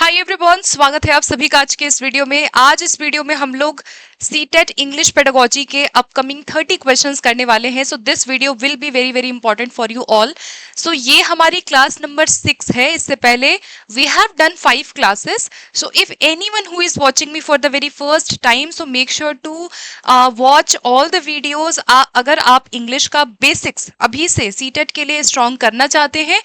Hi everyone, स्वागत है आप सभी का आज के इस वीडियो में। आज इस वीडियो में हम लोग सीटेट इंग्लिश पेडागोजी के अपकमिंग 30 क्वेश्चंस करने वाले हैं। So this video will be very very important for you all. So ये हमारी क्लास नंबर 6 है। इससे पहले we have done 5 classes. So if anyone who is watching me for the very first time, so make sure to watch all the videos. अगर आप English का basics अभी से सीटेट के लिए स्ट्रॉन्ग करना चाहते हैं,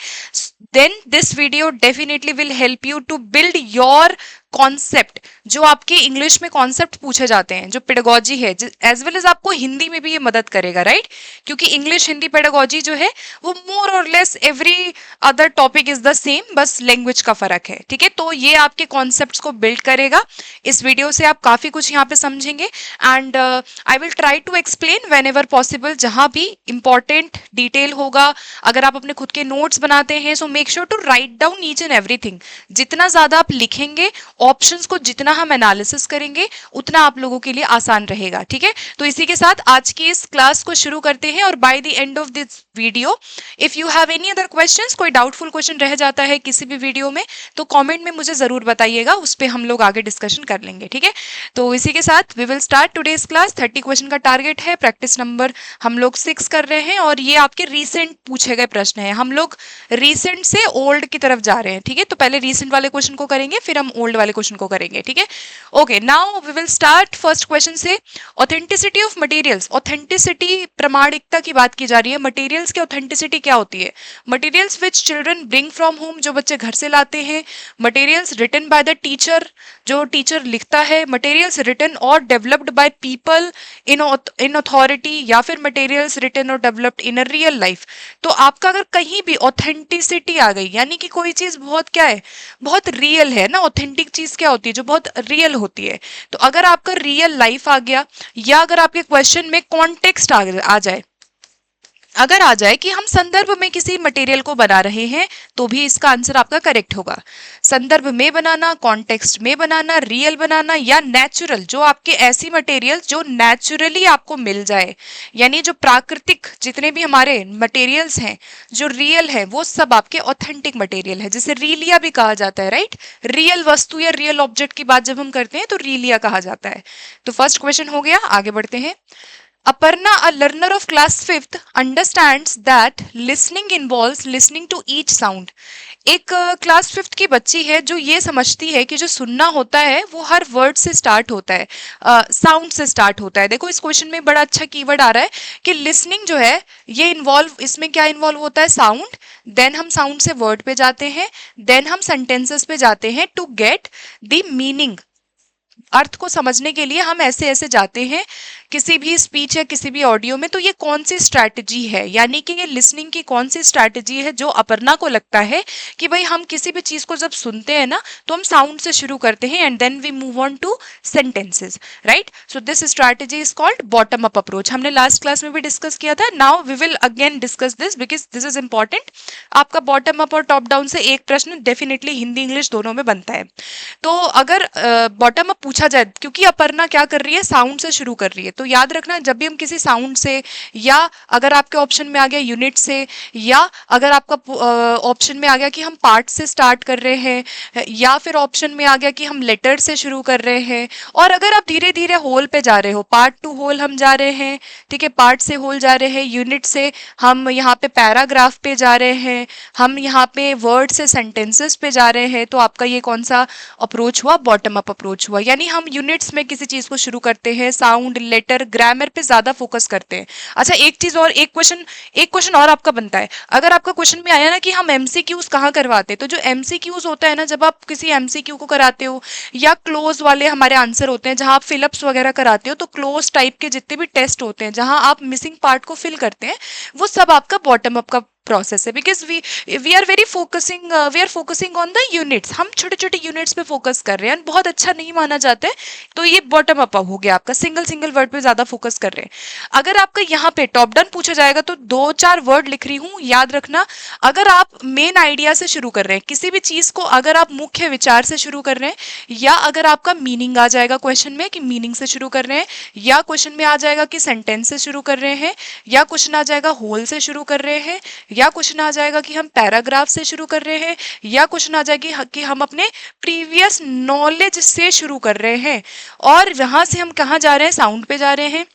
then this video definitely will help you to build your concept. जो आपके इंग्लिश में कॉन्सेप्ट पूछे जाते हैं, जो पेडागोजी है, एज वेल एज आपको हिंदी में भी ये मदद करेगा, राइट? क्योंकि इंग्लिश हिंदी पेडागोजी जो है वो मोर और less every other topic is the same, बस लैंग्वेज का फर्क है, ठीक है? तो ये आपके कॉन्सेप्ट्स को बिल्ड करेगा। इस वीडियो से आप काफी कुछ यहाँ पे समझेंगे and I will try to explain whenever possible, जहां भी इंपॉर्टेंट डिटेल होगा। अगर आप अपने खुद के नोट्स बनाते हैं, so make sure to write down each and everything. जितना ज्यादा आप लिखेंगे, ऑप्शंस को जितना हम एनालिसिस करेंगे, उतना आप लोगों के लिए आसान रहेगा, ठीक है? तो इसी के साथ आज की इस क्लास को शुरू करते हैं। और by the end of this video, if you have any other questions, कोई डाउटफुल क्वेश्चन रह जाता है किसी भी वीडियो में, तो कमेंट में मुझे जरूर बताइएगा, उस पर हम लोग आगे डिस्कशन कर लेंगे, ठीक है? तो इसी के साथ we will start today's class. 30 question का टारगेट है। प्रैक्टिस नंबर हम लोग 6 कर रहे हैं और ये आपके रिसेंट पूछे गए प्रश्न है। हम लोग रिसेंट से ओल्ड की तरफ जा रहे हैं, ठीक है? तो पहले रिसेंट वाले क्वेश्चन को करेंगे, फिर हम ओल्ड वाले क्वेश्चन को करेंगे, ठीक है? Okay, now we will start first question से। Authenticity of materials. ऑथेंटिसिटी, प्रमाणिकता की बात की जा रही है। मटेरियल्स की ऑथेंटिसिटी क्या होती है? Materials which children bring from home, जो बच्चे घर से लाते हैं। Materials written by the teacher, जो टीचर लिखता है। मटेरियल्स रिटन और developed by people in authority, या फिर मटेरियल्स रिटन और developed in a real life. तो आपका अगर कहीं भी ऑथेंटिसिटी आ गई, यानी कि कोई चीज बहुत क्या है, बहुत रियल है ना। ऑथेंटिक चीज क्या होती है? जो बहुत रियल होती है। तो अगर आपका रियल लाइफ आ गया, या अगर आपके क्वेश्चन में कॉन्टेक्स्ट आ जाए, अगर आ जाए कि हम संदर्भ में किसी मटेरियल को बना रहे हैं, तो भी इसका आंसर आपका करेक्ट होगा। संदर्भ में बनाना, कॉन्टेक्स्ट में बनाना, रियल बनाना, या नेचुरल, जो आपके ऐसी मटेरियल जो नेचुरली आपको मिल जाए, यानी जो प्राकृतिक जितने भी हमारे मटेरियल्स हैं जो रियल है, वो सब आपके ऑथेंटिक मटेरियल है, जिसे रीलिया भी कहा जाता है, राइट? रियल वस्तु या रियल ऑब्जेक्ट की बात जब हम करते हैं तो रीलिया कहा जाता है। तो फर्स्ट क्वेश्चन हो गया, आगे बढ़ते हैं। Aparna, a learner of class 5th, understands that listening involves listening to each sound. एक क्लास 5th की बच्ची है जो ये समझती है कि जो सुनना होता है वो हर वर्ड से स्टार्ट होता है, साउंड से स्टार्ट होता है। देखो इस क्वेश्चन में बड़ा अच्छा कीवर्ड आ रहा है कि लिसनिंग जो है ये इन्वॉल्व, इसमें क्या इन्वॉल्व होता है? साउंड। देन हम साउंड से वर्ड पे जाते हैं, देन हम सेंटेंसेस पे जाते हैं टू गेट द मीनिंग। अर्थ को समझने के लिए हम ऐसे ऐसे जाते हैं किसी भी स्पीच या किसी भी ऑडियो में। तो ये कौन सी स्ट्रैटेजी है, यानी कि ये लिसनिंग की कौन सी स्ट्रैटेजी है जो अपर्णा को लगता है कि भाई हम किसी भी चीज को जब सुनते हैं ना, तो हम साउंड से शुरू करते हैं and then we move on to sentences, right? So this strategy is called bottom up approach. हमने लास्ट क्लास में भी डिस्कस किया था। Now we will again discuss this because this is important. आपका बॉटम अप और top down से एक प्रश्न डेफिनेटली हिंदी इंग्लिश दोनों में बनता है। तो अगर बॉटम अप पूछा जाए, क्योंकि अपर्णा क्या कर रही है, साउंड से शुरू कर रही है, तो याद रखना जब भी हम किसी साउंड से, या अगर आपके ऑप्शन में आ गया यूनिट से, या अगर आपका ऑप्शन में आ गया कि हम पार्ट से स्टार्ट कर रहे हैं, या फिर ऑप्शन में आ गया कि हम लेटर से शुरू कर रहे हैं, और अगर आप धीरे धीरे होल पे जा रहे हो, पार्ट टू होल हम जा रहे हैं, ठीक है, पार्ट से होल जा रहे हैं, यूनिट से हम यहाँ पे पैराग्राफ पे जा रहे हैं, हम यहाँ पे वर्ड से सेंटेंसेस पे जा रहे हैं, तो आपका ये कौन सा अप्रोच हुआ? बॉटम अप अप्रोच हुआ। यानी हम यूनिट्स में किसी चीज को शुरू करते हैं, साउंड, लेटर, ग्रामर पे ज्यादा फोकस करते हैं। अच्छा, एक चीज और, एक क्वेश्चन और आपका बनता है। अगर आपका क्वेश्चन में आया ना कि हम एमसीक्यूज कहाँ करवाते हैं, तो जो एमसीक्यूज होता है ना, जब आप किसी एमसीक्यू को कराते हो, या क्लोज वाले हमारे आंसर होते हैं जहां आप फिलअप्स वगैरह कराते हो, तो क्लोज टाइप के जितने भी टेस्ट होते हैं जहां आप मिसिंग पार्ट को फिल करते हैं, वो सब आपका बॉटम अप का प्रोसेस है। Because we are focusing on the units. हम छोटे छोटे यूनिट्स पे फोकस कर रहे हैं, बहुत अच्छा नहीं माना जाता है। तो ये बॉटम अप हो गया आपका, सिंगल वर्ड पे ज्यादा फोकस कर रहे हैं। अगर आपका यहाँ पे टॉप डाउन पूछा जाएगा तो 2-4 वर्ड लिख रही हूँ, याद रखना। अगर आप मेन आइडिया से शुरू कर रहे हैं किसी भी चीज को, अगर आप मुख्य विचार से शुरू कर रहे हैं, या अगर आपका मीनिंग आ जाएगा क्वेश्चन में कि मीनिंग से शुरू कर रहे हैं, या क्वेश्चन में आ जाएगा कि सेंटेंस से शुरू कर रहे हैं, या क्वेश्चन आ जाएगा होल से शुरू कर रहे हैं, या क्वेश्चन आ जाएगा कि हम पैराग्राफ से शुरू कर रहे हैं, या क्वेश्चन आ जाएगी कि हम अपने प्रीवियस नॉलेज से शुरू कर रहे हैं, और वहां से हम कहाँ जा रहे हैं, साउंड पे जा रहे हैं,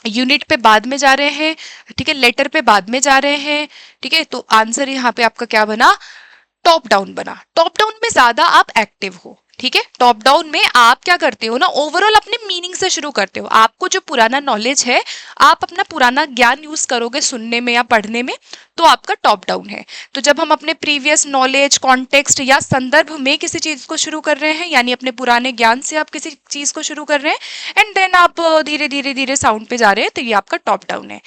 यूनिट पे बाद में जा रहे हैं, ठीक है, लेटर पे बाद में जा रहे हैं, ठीक है। तो आंसर यहाँ पे आपका क्या बना, टॉप डाउन बना। टॉप डाउन में ज्यादा आप एक्टिव हो, ठीक है। टॉप डाउन में आप क्या करते हो ना, ओवरऑल अपने मीनिंग से शुरू करते हो। आपको जो पुराना नॉलेज है, आप अपना पुराना ज्ञान यूज करोगे सुनने में या पढ़ने में, तो आपका टॉप डाउन है। तो जब हम अपने प्रीवियस नॉलेज, कॉन्टेक्स्ट या संदर्भ में किसी चीज को शुरू कर रहे हैं, यानी अपने पुराने ज्ञान से आप किसी चीज को शुरू कर रहे हैं, एंड देन आप धीरे धीरे धीरे साउंड पे जा रहे हैं, तो ये आपका टॉप डाउन है।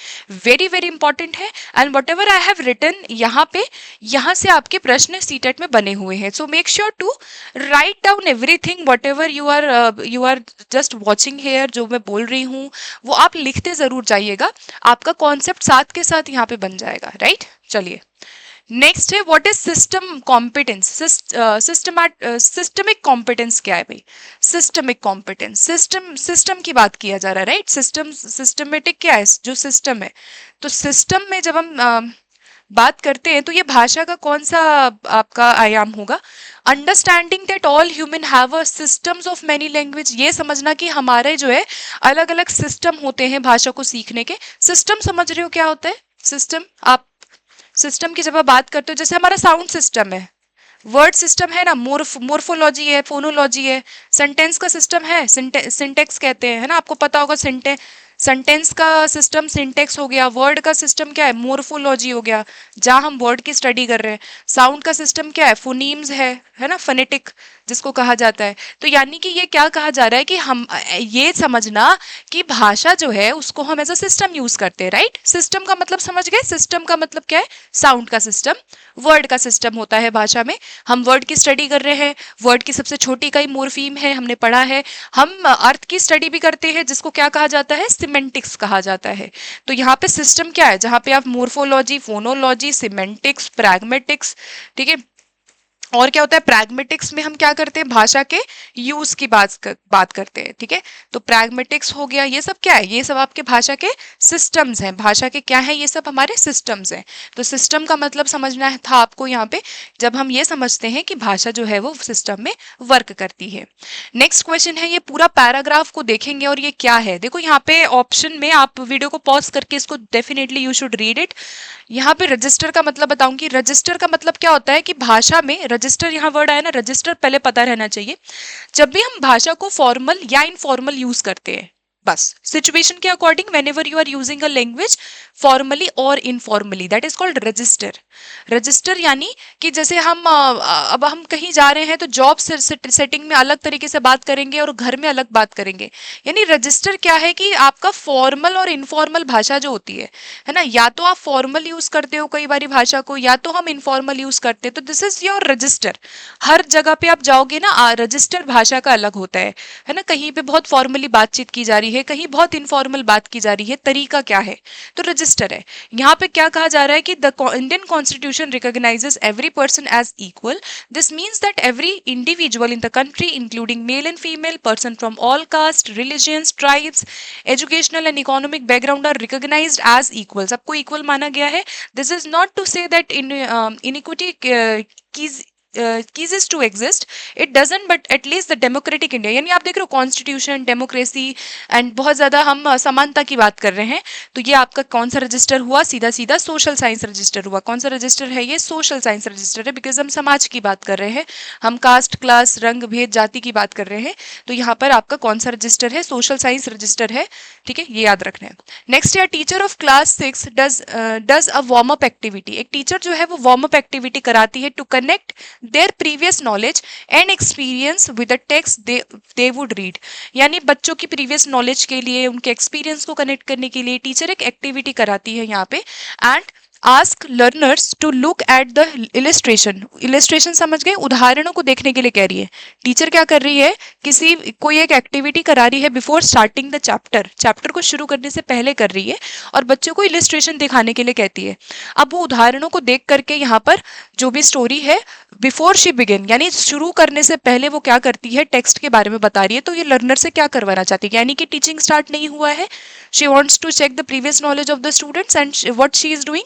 वेरी वेरी इंपॉर्टेंट है। And whatever I have written यहाँ पे, यहाँ से आपके प्रश्न सीटेट में बने हुए हैं। So make sure to write down everything whatever you are just watching here. जो मैं बोल रही हूँ वो आप लिखते जरूर जाइएगा, आपका कॉन्सेप्ट साथ के साथ यहाँ पे बन जाएगा, राइट। चलिए नेक्स्ट है, what is system competence. Systemic competence क्या है भाई, सिस्टमिक कॉम्पिटेंस, सिस्टम की बात किया जा रहा है, राइट। सिस्टमेटिक क्या है, जो सिस्टम है। तो सिस्टम में जब हम बात करते हैं तो ये भाषा का कौन सा आपका आयाम होगा, understanding that all human have a systems of many language. ये समझना कि हमारे जो है अलग अलग सिस्टम होते हैं भाषा को सीखने के। सिस्टम समझ रहे हो क्या होता है सिस्टम, आप सिस्टम की जब आप बात करते हो, जैसे हमारा साउंड सिस्टम है, वर्ड सिस्टम है ना, मोर्फोलॉजी है, फोनोलॉजी है, सेंटेंस का सिस्टम है, सिंटेक्स कहते हैं, है ना, आपको पता होगा। सेंटेंस का सिस्टम सिंटेक्स हो गया, वर्ड का सिस्टम क्या है, मोर्फोलॉजी हो गया, जहां हम वर्ड की स्टडी कर रहे हैं। साउंड का सिस्टम क्या है, फोनीम्स है ना, फोनेटिक जिसको कहा जाता है। तो यानी कि ये क्या कहा जा रहा है कि हम ये समझना कि भाषा जो है उसको हम एज अ सिस्टम यूज करते हैं, राइट। सिस्टम का मतलब समझ गए, सिस्टम का मतलब क्या है, साउंड का सिस्टम, वर्ड का सिस्टम होता है भाषा में। हम वर्ड की स्टडी कर रहे हैं, वर्ड की सबसे छोटी इकाई मोर्फीम है, हमने पढ़ा है। हम अर्थ की स्टडी भी करते हैं, जिसको क्या कहा जाता है, सिमेंटिक्स कहा जाता है। तो यहाँ पे सिस्टम क्या है, जहाँ पे आप मोर्फोलॉजी, फोनोलॉजी, सिमेंटिक्स, प्रैग्मेटिक्स, ठीक है। और क्या होता है, प्रैग्मेटिक्स में हम क्या करते हैं, भाषा के यूज की बात करते हैं, ठीक है। तो प्रैग्मेटिक्स हो गया, ये सब क्या है, ये सब आपके भाषा के सिस्टम्स हैं। भाषा के क्या है, ये सब हमारे सिस्टम्स हैं। तो सिस्टम का मतलब समझना था आपको यहाँ पे, जब हम ये समझते हैं कि भाषा जो है वो सिस्टम में वर्क करती है। नेक्स्ट क्वेश्चन है, ये पूरा पैराग्राफ को देखेंगे और ये क्या है। देखो यहाँ पे ऑप्शन में, आप वीडियो को पॉज करके इसको definitely you should read it. यहाँ पे रजिस्टर का मतलब बताऊंगी। रजिस्टर का मतलब क्या होता है कि भाषा में, रजिस्टर यहाँ वर्ड आया ना, रजिस्टर पहले पता रहना चाहिए। जब भी हम भाषा को फॉर्मल या इनफॉर्मल यूज करते हैं, बस सिचुएशन के according, whenever you are using a language formally और informally, that is called register. Register यानी कि जैसे हम अब हम कहीं जा रहे हैं तो जॉब सेटिंग में अलग तरीके से बात करेंगे और घर में अलग बात करेंगे। यानी रजिस्टर क्या है कि आपका फॉर्मल और इनफॉर्मल भाषा जो होती है ना, या तो आप फॉर्मल यूज करते हो कई बारी भाषा को, या तो हम इनफॉर्मल यूज करते हैं। तो दिस इज योर रजिस्टर। हर जगह पे आप जाओगे ना, रजिस्टर भाषा का अलग होता है ना। कहीं पे बहुत फॉर्मली बातचीत की जा रही है, कहीं बहुत इनफॉर्मल बात की जा रही है, तरीका क्या है, तो रजिस्टर है। यहाँ पे क्या कहा जा रहा है कि the Indian constitution recognizes every person as equal. This means that every individual in the country including male and female person from all caste, religions, tribes, educational and economic background are recognized as equal. सबको equal माना गया है। This is not to say that inequity ceases to exist, it doesn't, but at least the democratic India, यानी आप देख रहे हो constitution, democracy and बहुत ज्यादा हम समानता की बात कर रहे हैं। तो ये आपका कौन सा रजिस्टर हुआ, सीधा सीधा सोशल साइंस रजिस्टर हुआ। कौन सा रजिस्टर है ये, सोशल साइंस रजिस्टर है, बिकॉज हम समाज की बात कर रहे हैं, हम कास्ट, क्लास, रंग भेद, जाति की बात कर रहे हैं। तो यहाँ पर आपका कौन सा रजिस्टर है, सोशल साइंस रजिस्टर है, ठीक है, ये याद रखना है। नेक्स्ट है, teacher of class 6 does a warm up activity. एक टीचर जो है वो वार्म अप एक्टिविटी कराती है to connect their previous knowledge and experience with the text they would read। यानी बच्चों की प्रीवियस नॉलेज के लिए, उनके एक्सपीरियंस को कनेक्ट करने के लिए टीचर एक एक्टिविटी कराती है यहाँ पे। And ask learners to look at the illustration. Illustration समझ गए, उदाहरणों को देखने के लिए कह रही है। टीचर क्या कर रही है, कोई एक एक्टिविटी करा रही है before starting the chapter, chapter को शुरू करने से पहले कर रही है, और बच्चों को इलिस्ट्रेशन दिखाने के लिए कहती है। अब वो उदाहरणों को देख करके यहाँ पर जो भी स्टोरी है, बिफोर शी बिगिन, यानी शुरू करने से पहले वो क्या करती है, टेक्स्ट के बारे में बता रही है। तो ये लर्नर से क्या करवाना चाहती है, यानी कि टीचिंग स्टार्ट नहीं हुआ है, she wants to check the previous knowledge of the students and what she is doing,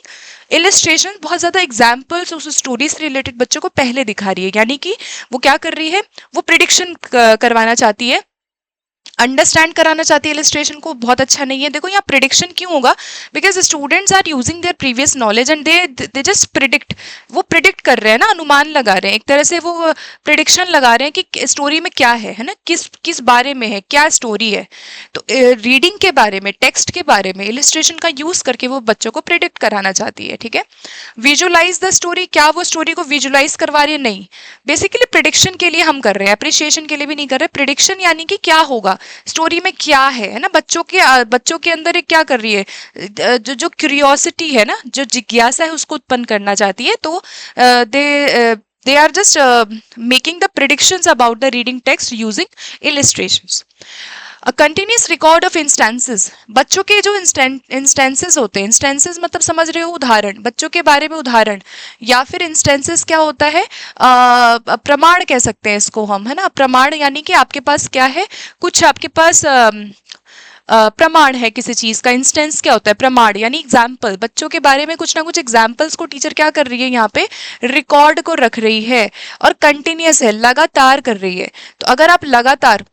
illustration बहुत ज्यादा एग्जाम्पल्स उस स्टोरी से रिलेटेड बच्चों को पहले दिखा रही है, यानी कि वो क्या कर रही है, वो प्रिडिक्शन करवाना चाहती है, अंडरस्टैंड कराना चाहती है इलिस्ट्रेशन को। बहुत अच्छा नहीं है। देखो यहाँ प्रिडिक्शन क्यों होगा, because students are using their previous knowledge and they just predict, वो प्रिडिक्ट कर रहे हैं ना, अनुमान लगा रहे हैं, एक तरह से वो प्रिडिक्शन लगा रहे हैं कि स्टोरी में क्या है ना, किस किस बारे में है, क्या स्टोरी है। तो रीडिंग के बारे में, टेक्स्ट के बारे में इलिस्ट्रेशन का यूज करके वो बच्चों को प्रिडिक्ट कराना चाहती है, ठीक है। विजुअलाइज द स्टोरी, क्या वो स्टोरी को विजुअलाइज करवा रही है, नहीं, बेसिकली प्रिडिक्शन के लिए हम कर रहे हैं, अप्रिशिएशन के लिए भी नहीं कर रहे। प्रिडिक्शन यानी कि क्या होगा, स्टोरी में क्या है ना, बच्चों के अंदर एक क्या कर रही है, जो क्यूरियोसिटी है ना, जो जिज्ञासा है उसको उत्पन्न करना चाहती है। तो they are just making the predictions about the reading text using illustrations. A continuous record of instances, बच्चों के जो इंस्टेंसेस होते हैं, इंस्टेंसेस मतलब समझ रहे हो, उदाहरण, बच्चों के बारे में उदाहरण, या फिर इंस्टेंसेस क्या होता है, प्रमाण कह सकते हैं इसको हम, है ना। प्रमाण यानी कि आपके पास क्या है, कुछ आपके पास प्रमाण है किसी चीज का। इंस्टेंस क्या होता है, प्रमाण यानी एग्जाम्पल। बच्चों के बारे में कुछ ना कुछ एग्जाम्पल्स को टीचर क्या कर रही है, यहाँ पे रिकॉर्ड को रख रही है, और कंटिन्यूस है, लगातार कर रही है। तो अगर आप लगातार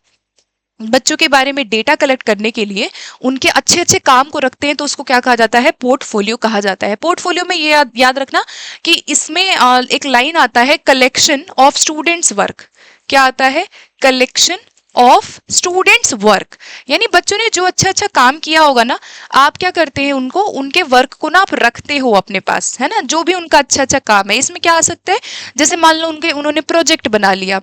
बच्चों के बारे में डेटा कलेक्ट करने के लिए उनके अच्छे अच्छे काम को रखते हैं, तो उसको क्या कहा जाता है, पोर्टफोलियो कहा जाता है। पोर्टफोलियो में ये याद रखना कि इसमें एक लाइन आता है, कलेक्शन ऑफ स्टूडेंट्स वर्क। क्या आता है, कलेक्शन ऑफ स्टूडेंट्स वर्क, यानी बच्चों ने जो अच्छा अच्छा काम किया होगा ना, आप क्या करते हैं, उनको, उनके वर्क को ना आप रखते हो अपने पास, है ना, जो भी उनका अच्छा अच्छा काम है। इसमें क्या आ सकता है, जैसे मान लो उन्होंने प्रोजेक्ट बना लिया,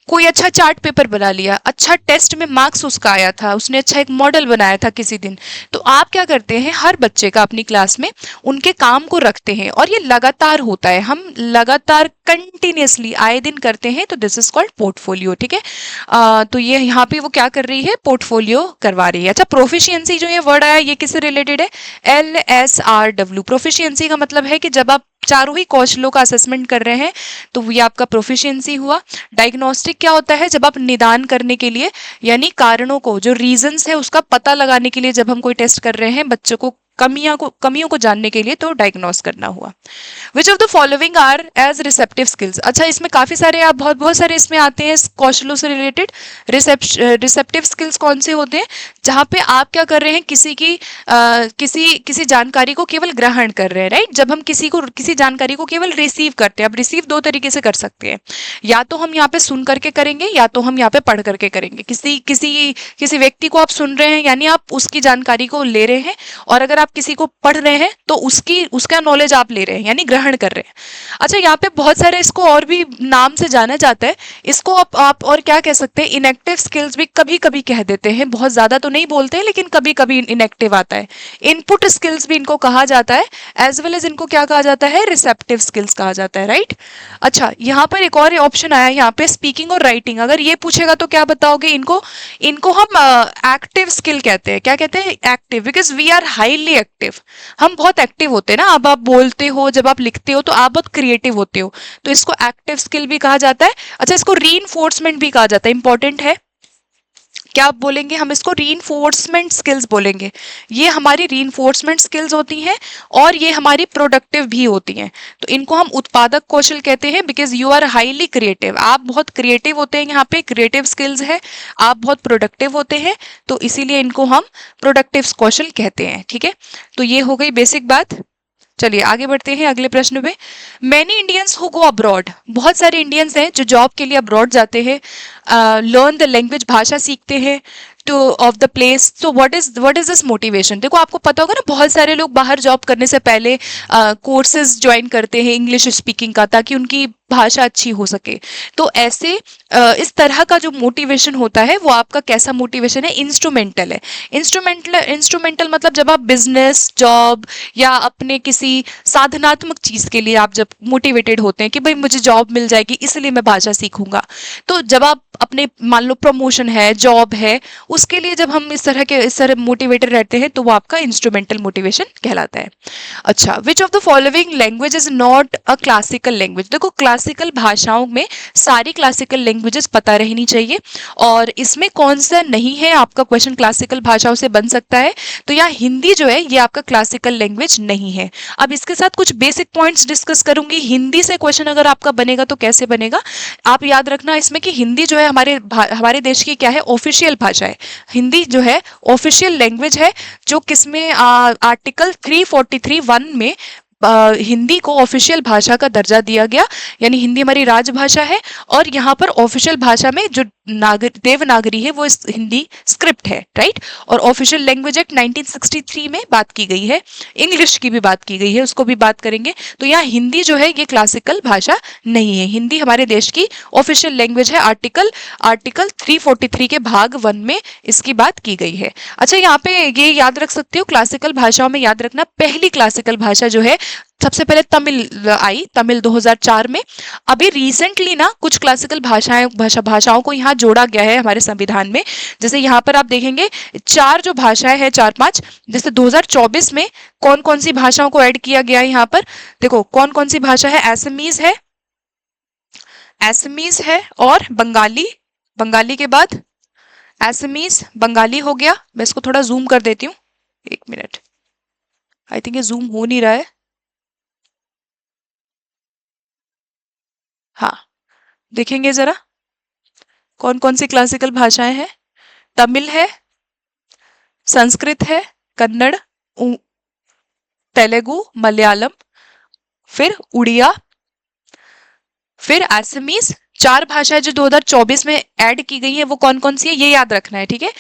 कोई अच्छा चार्ट पेपर बना लिया, अच्छा टेस्ट में मार्क्स उसका आया था, उसने अच्छा एक मॉडल बनाया था किसी दिन, तो आप क्या करते हैं, हर बच्चे का अपनी क्लास में उनके काम को रखते हैं, और ये लगातार होता है, हम लगातार कंटिन्यूसली आए दिन करते हैं, तो दिस इज कॉल्ड पोर्टफोलियो, ठीक है। तो ये यहाँ पे वो क्या कर रही है, पोर्टफोलियो करवा रही है। अच्छा, प्रोफिशिएंसी जो ये वर्ड आया, ये किससे रिलेटेड है, LSRW। प्रोफिशिएंसी का मतलब है कि जब आप चारों ही कौशलों का असेसमेंट कर रहे हैं, तो ये आपका प्रोफिशिएंसी हुआ। डायग्नोस्टिक क्या होता है, जब आप निदान करने के लिए, यानी कारणों को, जो रीजंस है उसका पता लगाने के लिए जब हम कोई टेस्ट कर रहे हैं, बच्चों को कमियों को जानने के लिए, तो डायग्नोस करना हुआ। Which of the following are as receptive skills. अच्छा, इसमें काफी सारे, आप बहुत सारे इसमें आते हैं कौशलों से रिलेटेड। रिसेप्टिव स्किल्स कौन से होते हैं, जहां पे आप क्या कर रहे हैं, किसी जानकारी को केवल ग्रहण कर रहे हैं, राइट। जब हम किसी जानकारी को केवल रिसीव करते हैं, अब रिसीव दो तरीके से कर सकते हैं, या तो हम यहाँ पे सुन करके करेंगे, या तो हम यहाँ पे पढ़ करके करेंगे। किसी व्यक्ति को आप सुन रहे हैं, यानी आप उसकी जानकारी को ले रहे हैं, और अगर आप किसी को पढ़ रहे हैं तो उसका नॉलेज आप ले रहे हैं, यानी ग्रहण कर रहे हैं। अच्छा, यहाँ पे बहुत सारे, इसको और भी नाम से जाना जाता है, इसको आप और क्या कह सकते हैं, इनएक्टिव स्किल्स भी कभी कभी कह देते हैं, बहुत ज्यादा तो नहीं बोलते हैं, लेकिन कभी कभी इनएक्टिव आता है। इनपुट स्किल्स भी इनको कहा जाता है, एज वेल एज इनको क्या कहा जाता है, रिसेप्टिव स्किल्स कहा जाता है, राइट। अच्छा, यहाँ पर एक और ऑप्शन आया, यहाँ पे स्पीकिंग और राइटिंग। अगर ये पूछेगा तो क्या बताओगे, इनको हम एक्टिव स्किल कहते हैं। क्या कहते हैं, active, because we are highly active, हम बहुत एक्टिव होते हैं ना। अब आप बोलते हो, जब आप लिखते हो, तो आप बहुत क्रिएटिव होते हो, तो इसको एक्टिव स्किल भी कहा जाता है। अच्छा, इसको रीइंफोर्समेंट भी कहा जाता है, इंपॉर्टेंट है। क्या आप बोलेंगे, हम इसको रीइंफोर्समेंट स्किल्स बोलेंगे। ये हमारी रीइंफोर्समेंट स्किल्स होती हैं, और ये हमारी प्रोडक्टिव भी होती हैं। तो इनको हम उत्पादक कौशल कहते हैं, because you are highly creative, आप बहुत क्रिएटिव होते हैं, यहाँ पे क्रिएटिव स्किल्स है, आप बहुत प्रोडक्टिव होते हैं, तो इसीलिए इनको हम प्रोडक्टिव कौशल कहते हैं, ठीक है। तो ये हो गई बेसिक बात। चलिए आगे बढ़ते हैं अगले प्रश्न में। Many Indians who go abroad, बहुत सारे इंडियंस हैं जो जॉब के लिए अब्रॉड जाते हैं, लर्न द लैंग्वेज, भाषा सीखते हैं, टू ऑफ द प्लेस। तो व्हाट इज दिस मोटिवेशन। देखो, आपको पता होगा ना, बहुत सारे लोग बाहर जॉब करने से पहले कोर्सेज ज्वाइन करते हैं इंग्लिश स्पीकिंग का, ताकि उनकी भाषा अच्छी हो सके। तो ऐसे इस तरह का जो मोटिवेशन होता है, वो आपका कैसा मोटिवेशन है, इंस्ट्रूमेंटल है। इंस्ट्रूमेंटल मतलब जब आप बिजनेस, जॉब या अपने किसी साधनात्मक चीज के लिए आप जब मोटिवेटेड होते हैं कि भाई मुझे जॉब मिल जाएगी इसलिए मैं भाषा सीखूंगा। तो जब आप अपने, मान लो प्रमोशन है, जॉब है, उसके लिए जब हम इस तरह मोटिवेटेड रहते हैं, तो वो आपका इंस्ट्रूमेंटल मोटिवेशन कहलाता है। अच्छा, विच of the following language is not a classical language. देखो, क्लासिकल भाषाओं में सारी क्लासिकल लैंग्वेजेस पता रहनी चाहिए। और इसमें कौन सा नहीं है, आपका क्वेश्चन क्लासिकल भाषाओं से बन सकता है, तो यहाँ हिंदी जो है ये आपका क्लासिकल लैंग्वेज नहीं है। अब इसके साथ कुछ बेसिक पॉइंट्स डिस्कस करूंगी। हिंदी से क्वेश्चन अगर आपका बनेगा तो कैसे बनेगा, आप याद रखना इसमें कि हिंदी जो है हमारे देश की क्या है, ऑफिशियल भाषा है। हिंदी जो है ऑफिशियल लैंग्वेज है, जो किसमें आर्टिकल 343(1) में हिंदी को ऑफिशियल भाषा का दर्जा दिया गया, यानी हिंदी हमारी राजभाषा है। और यहाँ पर ऑफिशियल भाषा में जो देवनागरी है वो इस हिंदी स्क्रिप्ट है, राइट। और ऑफिशियल लैंग्वेज एक्ट 1963 में बात की गई है, इंग्लिश की भी बात की गई है, उसको भी बात करेंगे। तो यहाँ हिंदी जो है ये क्लासिकल भाषा नहीं है, हिंदी हमारे देश की ऑफिशियल लैंग्वेज है। आर्टिकल 343 के भाग 1 में इसकी बात की गई है। अच्छा, यहाँ पे ये याद रख सकते हो, क्लासिकल भाषाओं में याद रखना पहली क्लासिकल भाषा जो है सबसे पहले तमिल आई, तमिल 2004 में। अभी रिसेंटली ना कुछ क्लासिकल भाषाओं को यहाँ जोड़ा गया है हमारे संविधान में। जैसे यहाँ पर आप देखेंगे 4 जो भाषाएं हैं, 4-5, जैसे 2024 में कौन कौन सी भाषाओं को ऐड किया गया है। यहाँ पर देखो कौन कौन सी भाषा है, एसमीज है और बंगाली। बंगाली के बाद एसमीज, बंगाली हो गया। मैं इसको थोड़ा जूम कर देती हूँ, 1 मिनट, आई थिंक ये जूम हो नहीं रहा है। हाँ, देखेंगे जरा कौन कौन सी क्लासिकल भाषाएं हैं। तमिल है, संस्कृत है, कन्नड़, तेलुगु, मलयालम, फिर उड़िया, फिर असमीज। 4 भाषाएं जो 2024 में ऐड की गई है वो कौन कौन सी है, ये याद रखना है, ठीक है।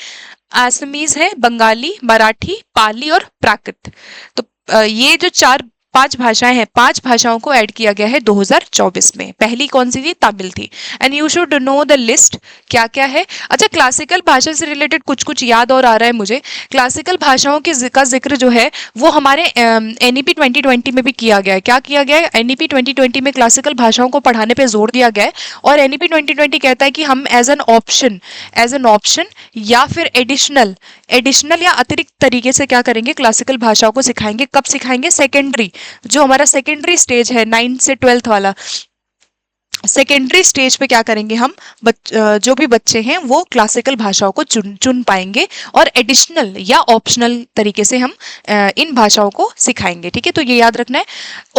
असमीज है, बंगाली, मराठी, पाली और प्राकृत। तो ये जो 4-5 भाषाएं हैं, 5 भाषाओं को ऐड किया गया है 2024 में। पहली कौन सी थी, तमिल थी। And you should know the list क्या क्या है। अच्छा, क्लासिकल भाषा से रिलेटेड कुछ कुछ याद और आ रहा है मुझे। क्लासिकल भाषाओं का जिक्र जो है वो हमारे एनईपी 2020 में भी किया गया है। क्या किया गया है, एनईपी 2020 में क्लासिकल भाषाओं को पढ़ाने पर जोर दिया गया है। और एनईपी 2020 कहता है कि हम एज एन ऑप्शन या फिर एडिशनल या अतिरिक्त तरीके से क्या करेंगे, क्लासिकल भाषाओं को सिखाएंगे। कब सिखाएंगे, सेकेंडरी, जो हमारा सेकेंडरी स्टेज है 9th से 12th वाला, सेकेंडरी स्टेज पे क्या करेंगे हम, जो भी बच्चे हैं वो क्लासिकल भाषाओं को चुन पाएंगे और एडिशनल या ऑप्शनल तरीके से हम इन भाषाओं को सिखाएंगे, ठीक है। तो ये याद रखना है।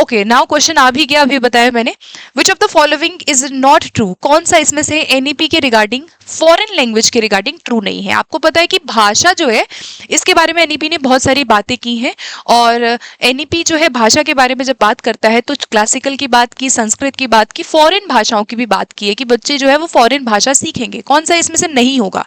ओके, नाउ क्वेश्चन आ भी गया, अभी बताया मैंने। विच of the following is not true, कौन सा इसमें से एनईपी के रिगार्डिंग, फॉरेन लैंग्वेज के रिगार्डिंग ट्रू नहीं है। आपको पता है कि भाषा जो है इसके बारे में एनईपी ने बहुत सारी बातें की हैं। और एनईपी जो है भाषा के बारे में जब बात करता है तो क्लासिकल की बात की, संस्कृत की बात की, फॉरेन भाषाओं की भी बात की है कि बच्चे जो है वो फॉरेन भाषा सीखेंगे। कौन सा इसमें से नहीं होगा,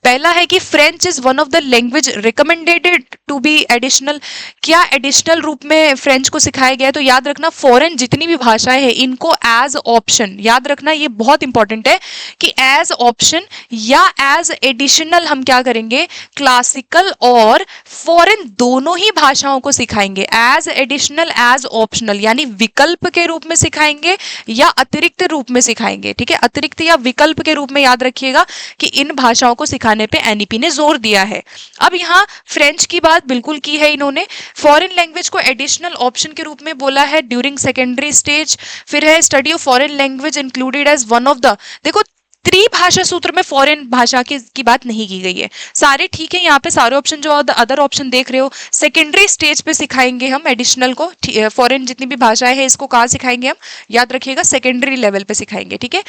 पहला है कि French is one of the language recommended to be additional. क्या एडिशनल रूप में फ्रेंच को सिखाया गया है, तो याद रखना फॉरेन जितनी भी भाषाएं हैं इनको एज ऑप्शन, याद रखना ये बहुत इंपॉर्टेंट है कि एज ऑप्शन या एज एडिशनल हम क्या करेंगे, क्लासिकल और फॉरेन दोनों ही भाषाओं को सिखाएंगे। एज एडिशनल, एज ऑप्शनल, यानी विकल्प के रूप में सिखाएंगे या अतिरिक्त रूप में सिखाएंगे, ठीक है। अतिरिक्त या विकल्प के रूप में याद रखिएगा कि इन भाषाओं को सिखाने पे एनईपी ने जोर दिया है। अब यहाँ फ्रेंच की बात बिल्कुल की है इन्होंने, फॉरेन लैंग्वेज को एडिशनल ऑप्शन के रूप में बोला है ड्यूरिंग सेकेंडरी स्टेज। फिर है study of foreign language included as one of the, देखो त्रिभाषा सूत्र में फॉरेन भाषा की बात नहीं की गई है। सारे ठीक है, यहाँ पे सारे ऑप्शन जो अदर ऑप्शन देख रहे हो सेकेंडरी स्टेज पे सिखाएंगे हम एडिशनल को। फॉरेन जितनी भी भाषाएं हैं इसको कहाँ सिखाएंगे हम, याद रखिएगा सेकेंडरी लेवल पे सिखाएंगे, ठीक है।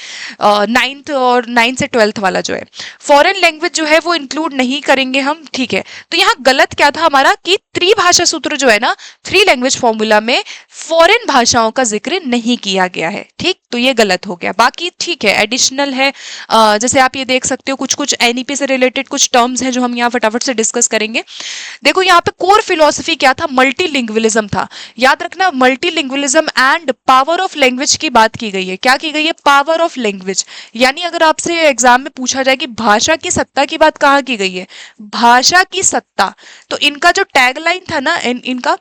9th से 12th वाला जो है फॉरेन लैंग्वेज जो है वो इंक्लूड नहीं करेंगे हम, ठीक है। तो यहाँ गलत क्या था हमारा कि त्रिभाषा सूत्र जो है ना, 3 लैंग्वेज फॉर्मूला में फॉरेन भाषाओं का जिक्र नहीं किया गया है, ठीक। तो ये गलत हो गया। बाकी ठीक है, एडिशनल है। जैसे आप ये देख सकते हो कुछ कुछ एनईपी से रिलेटेड कुछ टर्म्स हैं जो हम यहाँ फटाफट से डिस्कस करेंगे। देखो यहाँ पे कोर फिलॉसफी क्या था, मल्टीलिंग्विलिज्म था। याद रखना मल्टीलिंग्विलिज्म एंड पावर ऑफ लैंग्वेज की बात की गई है। क्या की गई है, पावर ऑफ लैंग्वेज। यानी अगर आपसे एग्जाम में पूछा जाए कि भाषा की सत्ता की बात कहाँ की गई है, भाषा की सत्ता, तो इनका जो टैगलाइन था ना इनका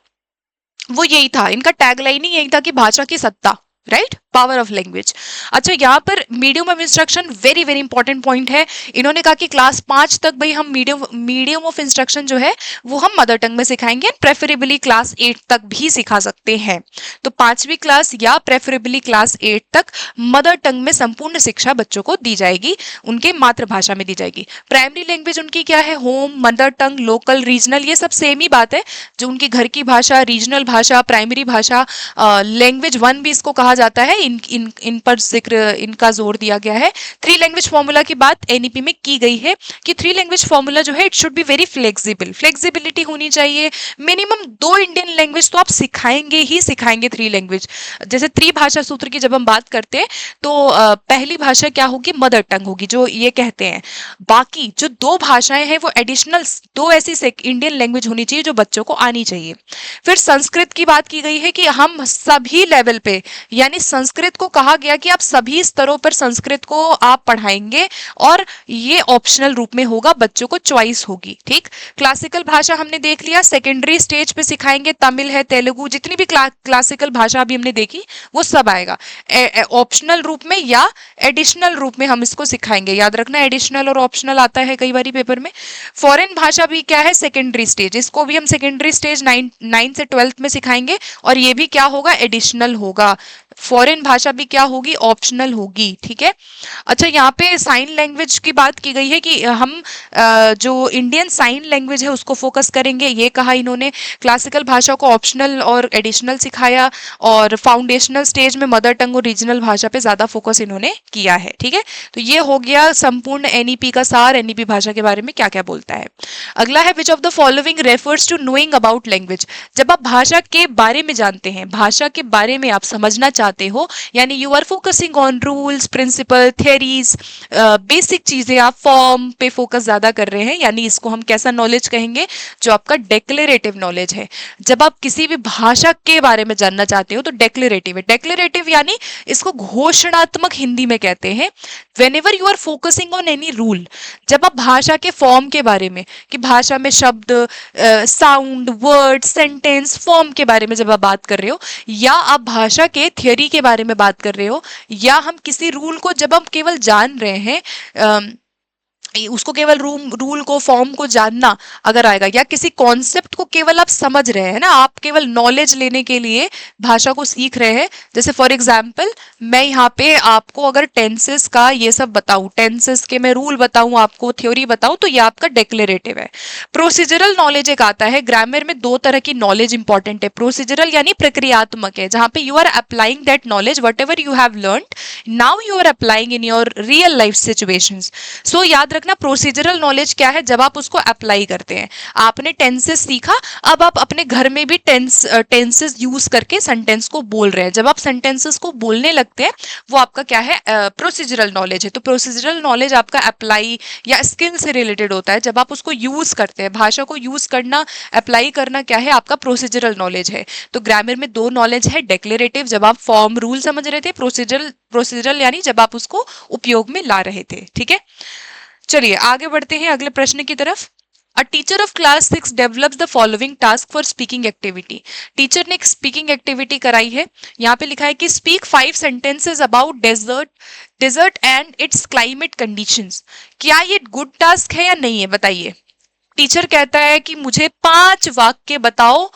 वो यही था, इनका टैगलाइन ही यही था कि भाषा की सत्ता, राइट, पावर ऑफ लैंग्वेज। अच्छा, यहाँ पर medium of instruction very very important point है। इन्होंने कहा कि क्लास 5 तक भाई हम मीडियम ऑफ इंस्ट्रक्शन जो है वो हम मदर टंग में सिखाएंगे, प्रेफरेबली क्लास 8 तक भी सिखा सकते हैं। तो 5वीं क्लास या प्रेफरेबली क्लास 8 तक मदर टंग में संपूर्ण शिक्षा बच्चों को दी जाएगी, उनके मातृभाषा में दी जाएगी। प्राइमरी लैंग्वेज उनकी क्या है? Home, mother tongue, local, regional, ये सब सेम ही बात है। जो उनकी घर की भाषा, रीजनल भाषा, प्राइमरी भाषा, लैंग्वेज 1 भी इसको कहा जाता है। इन पर जिक्र, इनका जोर दिया गया है। 3 लैंग्वेज फॉर्मूला की बात एनईपी में की गई है कि 3 लैंग्वेज फॉर्मूला जो है it should be very flexible, flexibility होनी चाहिए। मिनिमम 2 इंडियन लैंग्वेज तो आप सिखाएंगे ही सिखाएंगे। 3 लैंग्वेज, जैसे त्रिभाषा सूत्र की जब हम बात करते हैं तो पहली भाषा क्या होगी? मदर टंग होगी, जो ये कहते हैं। बाकी जो 2 भाषाएं हैं वो एडिशनल 2 ऐसी इंडियन लैंग्वेज होनी चाहिए जो बच्चों को आनी चाहिए। फिर संस्कृत की बात की गई है कि हम सभी लेवल पे, यानी संस्कृत को कहा गया कि आप सभी स्तरों पर संस्कृत को आप पढ़ाएंगे और ये ऑप्शनल रूप में होगा, बच्चों को चॉइस होगी। ठीक, क्लासिकल भाषा हमने देख लिया, सेकेंडरी स्टेज पे सिखाएंगे। तमिल है, तेलुगु, जितनी भी क्लासिकल भाषा अभी हमने देखी वो सब आएगा ऑप्शनल रूप में या एडिशनल रूप में हम इसको सिखाएंगे। याद रखना, एडिशनल और ऑप्शनल आता है कई बार पेपर में। फॉरेन भाषा भी क्या है? सेकेंडरी स्टेज, इसको भी हम सेकेंडरी स्टेज 9 से 12th में सिखाएंगे और ये भी क्या होगा? एडिशनल होगा। फॉरेन भाषा भी क्या होगी? ऑप्शनल होगी। ठीक है। अच्छा, यहाँ पे साइन लैंग्वेज की बात की गई है कि हम जो इंडियन साइन लैंग्वेज है उसको फोकस करेंगे, ये कहा इन्होंने। क्लासिकल भाषा को ऑप्शनल और एडिशनल सिखाया और फाउंडेशनल स्टेज में मदर टंग और रीजनल भाषा पे ज्यादा फोकस इन्होंने किया है। ठीक है, तो ये हो गया संपूर्ण एनईपी का सार, एनईपी भाषा के बारे में क्या क्या बोलता है। अगला है which of the following refers to knowing about language. जब आप भाषा के बारे में जानते हैं, भाषा के बारे में आप समझना चाहते हो, यानी you are focusing on rules, principle, theories, basic चीजें, आप फॉर्म पे फोकस ज्यादा कर रहे हैं, यानी इसको हम कैसा नॉलेज कहेंगे? जो आपका डेक्लेरेटिव नॉलेज है। जब आप किसी भी भाषा के बारे में जानना चाहते हो तो डेक्लेरेटिव है। डेक्लेरेटिव यानी इसको घोषणात्मक हिंदी में कहते हैं। Whenever you are focusing on any rule, जब आप भाषा के फॉर्म के बारे में, कि भाषा में शब्द, साउंड, वर्ड, सेंटेंस, फॉर्म के बारे में जब आप बात कर रहे हो, या आप भाषा के थियोरी के बारे में बात कर रहे हो, या हम किसी रूल को जब हम केवल जान रहे हैं, उसको केवल रूल को, फॉर्म को जानना अगर आएगा, या किसी कॉन्सेप्ट को केवल आप समझ रहे हैं ना, आप केवल नॉलेज लेने के लिए भाषा को सीख रहे हैं। जैसे फॉर एग्जांपल मैं यहाँ पे आपको अगर टेंसेस का ये सब बताऊं, टेंसेस के मैं रूल बताऊं, आपको थ्योरी बताऊं, तो ये आपका डेक्लेरेटिव है। प्रोसीजरल नॉलेज एक आता है। ग्रामर में 2 तरह की नॉलेज इंपॉर्टेंट है। प्रोसीजरल यानी प्रक्रियात्मक है, जहां पे you are applying that knowledge, whatever you have learned, now you are applying in your real life situations. So याद रखना, प्रोसीजरल नॉलेज क्या है? जब आप उसको अप्लाई करते हैं। आपने टेंसेस सीखा, अब आप अपने घर में भी टेंसेस यूज करके सेंटेंस को बोल रहे हैं। जब आप सेंटेंसेस को बोलने लगते हैं, वो आपका क्या है? प्रोसीजरल नॉलेज है। तो प्रोसीजरल नॉलेज आपका अप्लाई या स्किल से रिलेटेड होता है। जब आप उसको यूज करते हैं, भाषा को यूज करना, अप्लाई करना क्या है? आपका प्रोसीजरल नॉलेज है। तो ग्रामर में 2 नॉलेज है, डेक्लेरेटिव जब आप फॉर्म रूल समझ रहे थे, प्रोसीजरल यानी जब आप उसको उपयोग में ला रहे थे। ठीक है, चलिए आगे बढ़ते हैं अगले प्रश्न की तरफ। A teacher of class 6 develops the following task for speaking activity. Teacher ने एक स्पीकिंग एक्टिविटी कराई है। यहाँ पे लिखा है कि speak 5 sentences about desert and its climate conditions. क्या ये गुड टास्क है या नहीं है? बताइए। टीचर कहता है कि मुझे 5 वाक्य बताओ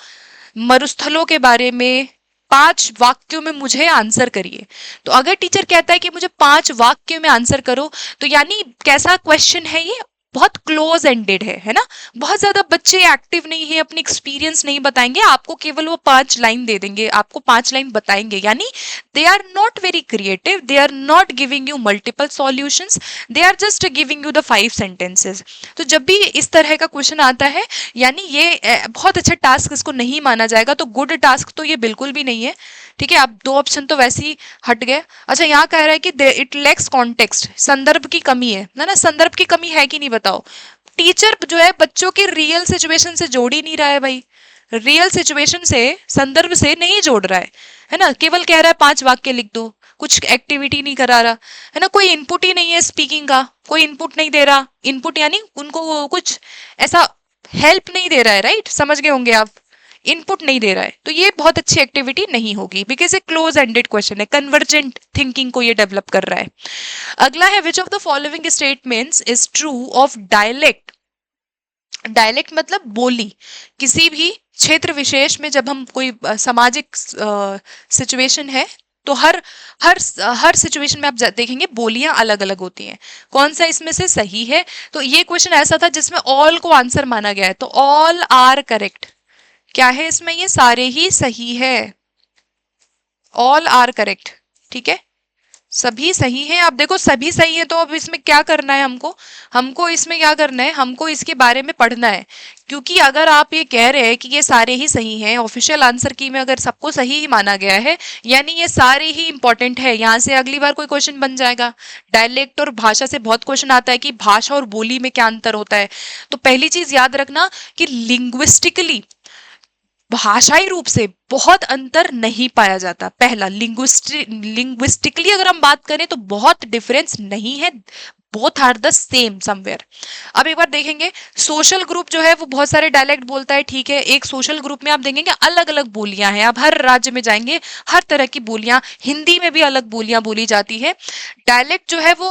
मरुस्थलों के बारे में, 5 वाक्यों में मुझे आंसर करिए। तो अगर टीचर कहता है कि मुझे 5 वाक्यों में आंसर करो, तो यानी कैसा क्वेश्चन है ये? बहुत क्लोज एंडेड है ना। बहुत ज्यादा बच्चे एक्टिव नहीं है, अपनी एक्सपीरियंस नहीं बताएंगे, आपको केवल वो 5 लाइन दे देंगे, आपको 5 लाइन बताएंगे। यानी they are not very creative, they are not giving you multiple solutions, they are just giving you the 5 sentences. तो जब भी इस तरह का क्वेश्चन आता है, यानी ये बहुत अच्छा टास्क इसको नहीं माना जाएगा। तो गुड टास्क तो ये बिल्कुल भी नहीं है। ठीक है, अब 2 ऑप्शन तो वैसे ही हट गए। अच्छा, यहाँ कह रहा है कि इट लैक्स कॉन्टेक्स्ट, संदर्भ की कमी है ना। संदर्भ की कमी है कि नहीं बताओ। टीचर जो है बच्चों के रियल सिचुएशन से जोड़ ही नहीं रहा है भाई, रियल सिचुएशन से, संदर्भ से नहीं जोड़ रहा है ना। केवल कह रहा है 5 वाक्य लिख दो, कुछ एक्टिविटी नहीं करा रहा है ना। कोई इनपुट ही नहीं है स्पीकिंग का, कोई इनपुट नहीं दे रहा। इनपुट यानी उनको कुछ ऐसा हेल्प नहीं दे रहा है, राइट? समझ गए होंगे आप। इनपुट नहीं दे रहा है, तो ये बहुत अच्छी एक्टिविटी नहीं होगी, बिकॉज ये क्लोज एंडेड क्वेश्चन है, कन्वर्जेंट थिंकिंग को ये डेवलप कर रहा है। अगला है which of the following statements is true of dialect. Dialect मतलब बोली। किसी भी क्षेत्र विशेष में जब हम कोई सामाजिक सिचुएशन है तो हर हर हर सिचुएशन में आप देखेंगे बोलियां अलग अलग होती हैं। कौन सा इसमें से सही है? तो ये क्वेश्चन ऐसा था जिसमें ऑल को आंसर माना गया है, तो ऑल आर करेक्ट। क्या है इसमें? ये सारे ही सही है, ऑल आर करेक्ट। ठीक है, सभी सही है। अब देखो सभी सही है, तो अब इसमें क्या करना है हमको? हमको इसमें क्या करना है? हमको इसके बारे में पढ़ना है, क्योंकि अगर आप ये कह रहे हैं कि ये सारे ही सही हैं, ऑफिशियल आंसर की में अगर सबको सही ही माना गया है, यानी ये सारे ही इंपॉर्टेंट है। यहाँ से अगली बार कोई क्वेश्चन बन जाएगा। डायलेक्ट और भाषा से बहुत क्वेश्चन आता है कि भाषा और बोली में क्या अंतर होता है। तो पहली चीज याद रखना कि लिंग्विस्टिकली, भाषाई रूप से बहुत अंतर नहीं पाया जाता। पहला, लिंग्विस्टिकली अगर हम बात करें तो बहुत डिफरेंस नहीं है, both are the same somewhere. अब एक बार देखेंगे, सोशल ग्रुप जो है वो बहुत सारे डायलेक्ट बोलता है, ठीक है। एक सोशल ग्रुप में आप देखेंगे अलग अलग बोलियां हैं। आप हर राज्य में जाएंगे, हर तरह की बोलियां, हिंदी में भी अलग बोलियां बोली जाती है। डायलेक्ट जो है वो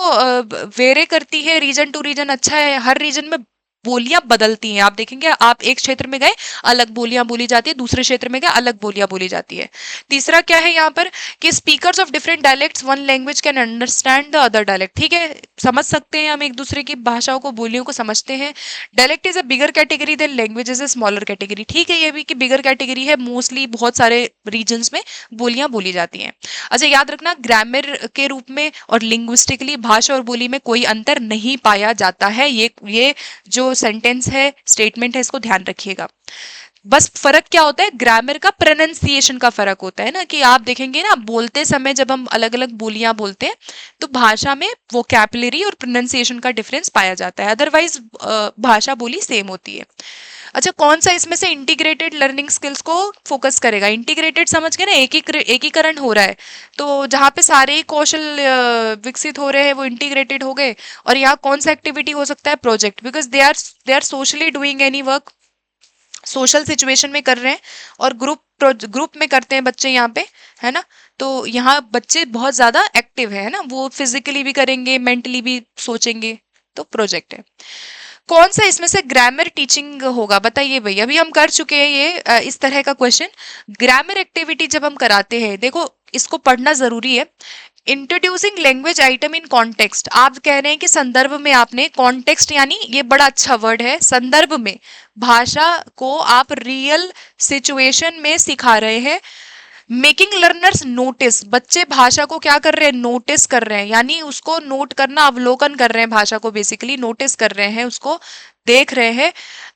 वेरे करती है रीजन टू रीजन। अच्छा है, हर रीजन में बोलियां बदलती हैं। आप देखेंगे, आप एक क्षेत्र में गए अलग बोलियां बोली जाती है, दूसरे क्षेत्र में गए अलग बोलियां बोली जाती है। तीसरा क्या है यहाँ पर कि speakers of different dialects one language can understand the other dialect. ठीक है, समझ सकते हैं हम एक दूसरे की भाषाओं को, बोलियों को समझते हैं। Dialect is a bigger category than language is a smaller category. ठीक है, ये भी कि बिगर कैटेगरी है, मोस्टली बहुत सारे रीजन्स में बोलियां बोली जाती हैं। अच्छा, याद रखना ग्रामर के रूप में और लिंग्विस्टिकली भाषा और बोली में कोई अंतर नहीं पाया जाता है। ये जो सेंटेंस है, स्टेटमेंट है, इसको ध्यान रखिएगा। बस फर्क क्या होता है? ग्रामर का प्रोनाउंसिएशन का फर्क होता है ना, कि आप देखेंगे ना बोलते समय जब हम अलग अलग बोलियां बोलते हैं तो भाषा में वोकैबुलरी और प्रोनाउंसिएशन का डिफरेंस पाया जाता है, अदरवाइज भाषा बोली सेम होती है। अच्छा, कौन सा इसमें से इंटीग्रेटेड लर्निंग स्किल्स को फोकस करेगा? इंटीग्रेटेड समझ गए ना, एकीकरण हो रहा है, तो जहाँ पे सारे ही कौशल विकसित हो रहे हैं वो इंटीग्रेटेड हो गए। और यहाँ कौन सा एक्टिविटी हो सकता है? Project, because they are socially doing any work, social situation में कर रहे हैं और ग्रुप में करते हैं बच्चे यहाँ पे, है ना। तो यहाँ बच्चे बहुत ज्यादा एक्टिव है ना, वो फिजिकली भी करेंगे, मेंटली भी सोचेंगे, तो प्रोजेक्ट है। कौन सा इसमें से ग्रामर टीचिंग होगा? बताइए भाई, अभी हम कर चुके हैं ये इस तरह का क्वेश्चन। ग्रामर एक्टिविटी जब हम कराते हैं, देखो इसको पढ़ना जरूरी है। Introducing language item in context, आप कह रहे हैं कि संदर्भ में आपने, कॉन्टेक्स्ट यानी ये बड़ा अच्छा वर्ड है, संदर्भ में भाषा को आप रियल सिचुएशन में सिखा रहे हैं। मेकिंग लर्नर्स नोटिस, बच्चे भाषा को क्या कर रहे हैं? नोटिस कर रहे हैं, यानी उसको नोट करना, अवलोकन कर रहे हैं, भाषा को बेसिकली नोटिस कर रहे हैं, उसको देख रहे हैं।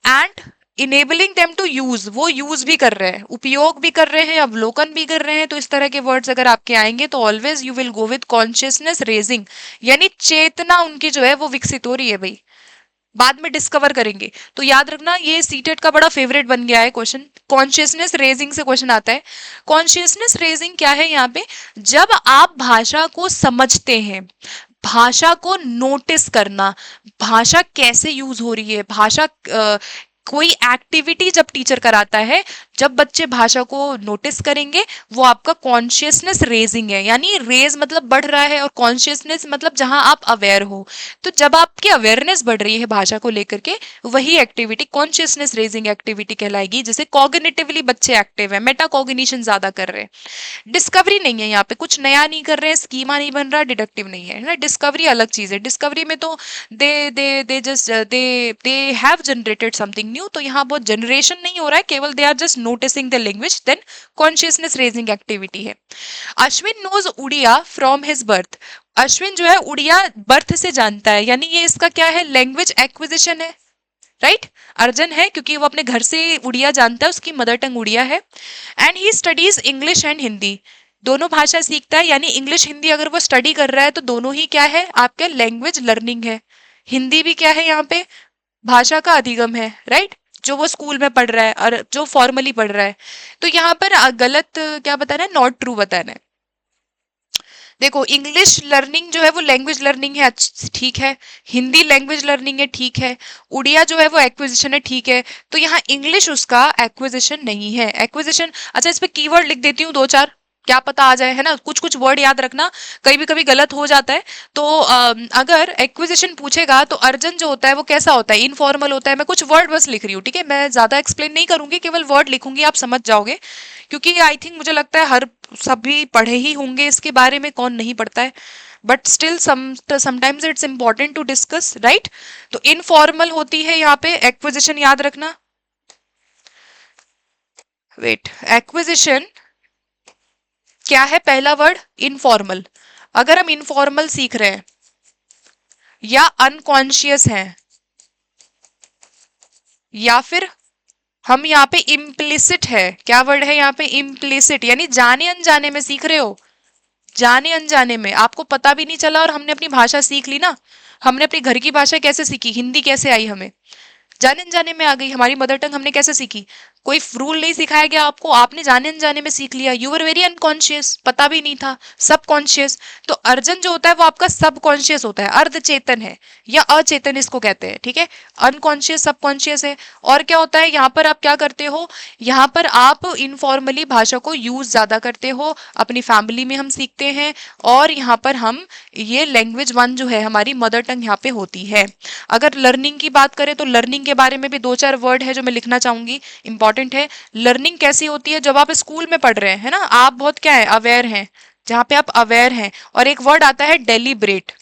And enabling them to use, वो यूज भी कर रहे हैं, उपयोग भी कर रहे हैं, अवलोकन भी कर रहे हैं। तो इस तरह के वर्ड्स अगर आपके आएंगे तो always you will go with consciousness raising, यानी चेतना उनकी जो है वो विकसित हो रही है भाई, बाद में डिस्कवर करेंगे। तो याद रखना, ये सीटेट का बड़ा फेवरेट बन गया है क्वेश्चन, कॉन्शियसनेस रेजिंग से क्वेश्चन आता है। कॉन्शियसनेस रेजिंग क्या है यहाँ पे? जब आप भाषा को समझते हैं, भाषा को नोटिस करना, भाषा कैसे यूज हो रही है, भाषा कोई एक्टिविटी जब टीचर कराता है, जब बच्चे भाषा को नोटिस करेंगे, वो आपका कॉन्शियसनेस रेजिंग है। यानी रेज मतलब बढ़ रहा है और कॉन्शियसनेस मतलब जहां आप अवेयर हो। तो जब आपकी अवेयरनेस बढ़ रही है भाषा को लेकर के, वही एक्टिविटी कॉन्शियसनेस रेजिंग एक्टिविटी कहलाएगी। जैसे कॉग्निटिवली बच्चे एक्टिव है, मेटा कॉग्निशन ज्यादा कर रहे हैं। डिस्कवरी नहीं है यहाँ पे, कुछ नया नहीं कर रहे हैं, स्कीमा नहीं बन रहा, डिडक्टिव नहीं है ना। डिस्कवरी अलग चीज है, डिस्कवरी में तो they have generated something new, तो यहाँ बहुत जनरेशन नहीं हो रहा है, केवल they are just noticing the language, then consciousness raising activity है। Ashwin knows Odia from his birth, Ashwin जो है उड़िया बर्थ से जानता है, यानी ये इसका क्या है? लैंग्वेज एक्विजिशन है, राइट। अर्जन है क्योंकि वो अपने घर से उड़िया जानता है, उसकी मदर टंग उड़िया है। And he studies English and Hindi, दोनों भाषा सीखता है, यानी इंग्लिश हिंदी अगर वो स्टडी कर रहा है तो दोनों ही क्या है? आपके लैंग्वेज लर्निंग है। हिंदी भी क्या है यहाँ पे? भाषा का अधिगम है, राइट, जो वो स्कूल में पढ़ रहा है और जो फॉर्मली पढ़ रहा है। तो यहाँ पर गलत क्या बताना है? नॉट ट्रू बताना है। देखो इंग्लिश लर्निंग जो है वो लैंग्वेज लर्निंग है, ठीक है। हिंदी लैंग्वेज लर्निंग है, ठीक है। उड़िया जो है वो एक्विजिशन है, ठीक है। तो यहाँ इंग्लिश उसका एक्विजिशन नहीं है। एक्विजिशन, अच्छा इस पे कीवर्ड लिख देती हूँ दो चार, क्या पता आ जाए, है ना। कुछ कुछ वर्ड याद रखना, कभी कभी गलत हो जाता है। तो अगर एक्विजिशन पूछेगा तो अर्जन जो होता है वो कैसा होता है, इनफॉर्मल होता है। मैं कुछ वर्ड बस लिख रही हूँ, ठीक है, मैं ज्यादा एक्सप्लेन नहीं करूंगी, केवल वर्ड लिखूंगी, आप समझ जाओगे। क्योंकि आई थिंक मुझे लगता है हर सभी पढ़े ही होंगे इसके बारे में, कौन नहीं पढ़ता है, but still sometimes it's important to discuss, right. तो इनफॉर्मल होती है यहाँ पे एक्विजिशन, याद रखना। वेट, एक्विजिशन क्या है, पहला वर्ड इनफॉर्मल। अगर हम इनफॉर्मल सीख रहे हैं या अनकॉन्शियस हैं, या फिर हम यहाँ पे इम्प्लिसिट है, क्या वर्ड है यहाँ पे, इम्प्लिसिट, यानी जाने अनजाने में सीख रहे हो। जाने अनजाने में आपको पता भी नहीं चला और हमने अपनी भाषा सीख ली ना। हमने अपनी घर की भाषा कैसे सीखी, हिंदी कैसे आई हमें, जाने अनजाने में आ गई। हमारी मदर टंग हमने कैसे सीखी, कोई रूल नहीं सिखाया गया आपको, आपने जाने अनजाने में सीख लिया। यू आर वेरी अनकॉन्शियस, पता भी नहीं था, सब कॉन्शियस। तो अर्जन जो होता है वो आपका सब कॉन्शियस होता है, अर्ध चेतन है या अचेतन इसको कहते हैं, ठीक है। अनकॉन्शियस सब कॉन्शियस है। और क्या होता है यहाँ पर, आप क्या करते हो, यहाँ पर आप इनफॉर्मली भाषा को यूज ज्यादा करते हो, अपनी फैमिली में हम सीखते हैं। और यहाँ पर हम ये लैंग्वेज वन जो है हमारी मदर टंग यहाँ पे होती है। अगर लर्निंग की बात करें तो लर्निंग के बारे में भी दो चार वर्ड है जो मैं लिखना चाहूंगी, इंपॉर्टेंट है। लर्निंग कैसी होती है, जब आप स्कूल में पढ़ रहे हैं, है ना, आप बहुत क्या है, अवेयर हैं, जहां पे आप अवेयर हैं। और एक वर्ड आता है डेलिब्रेट।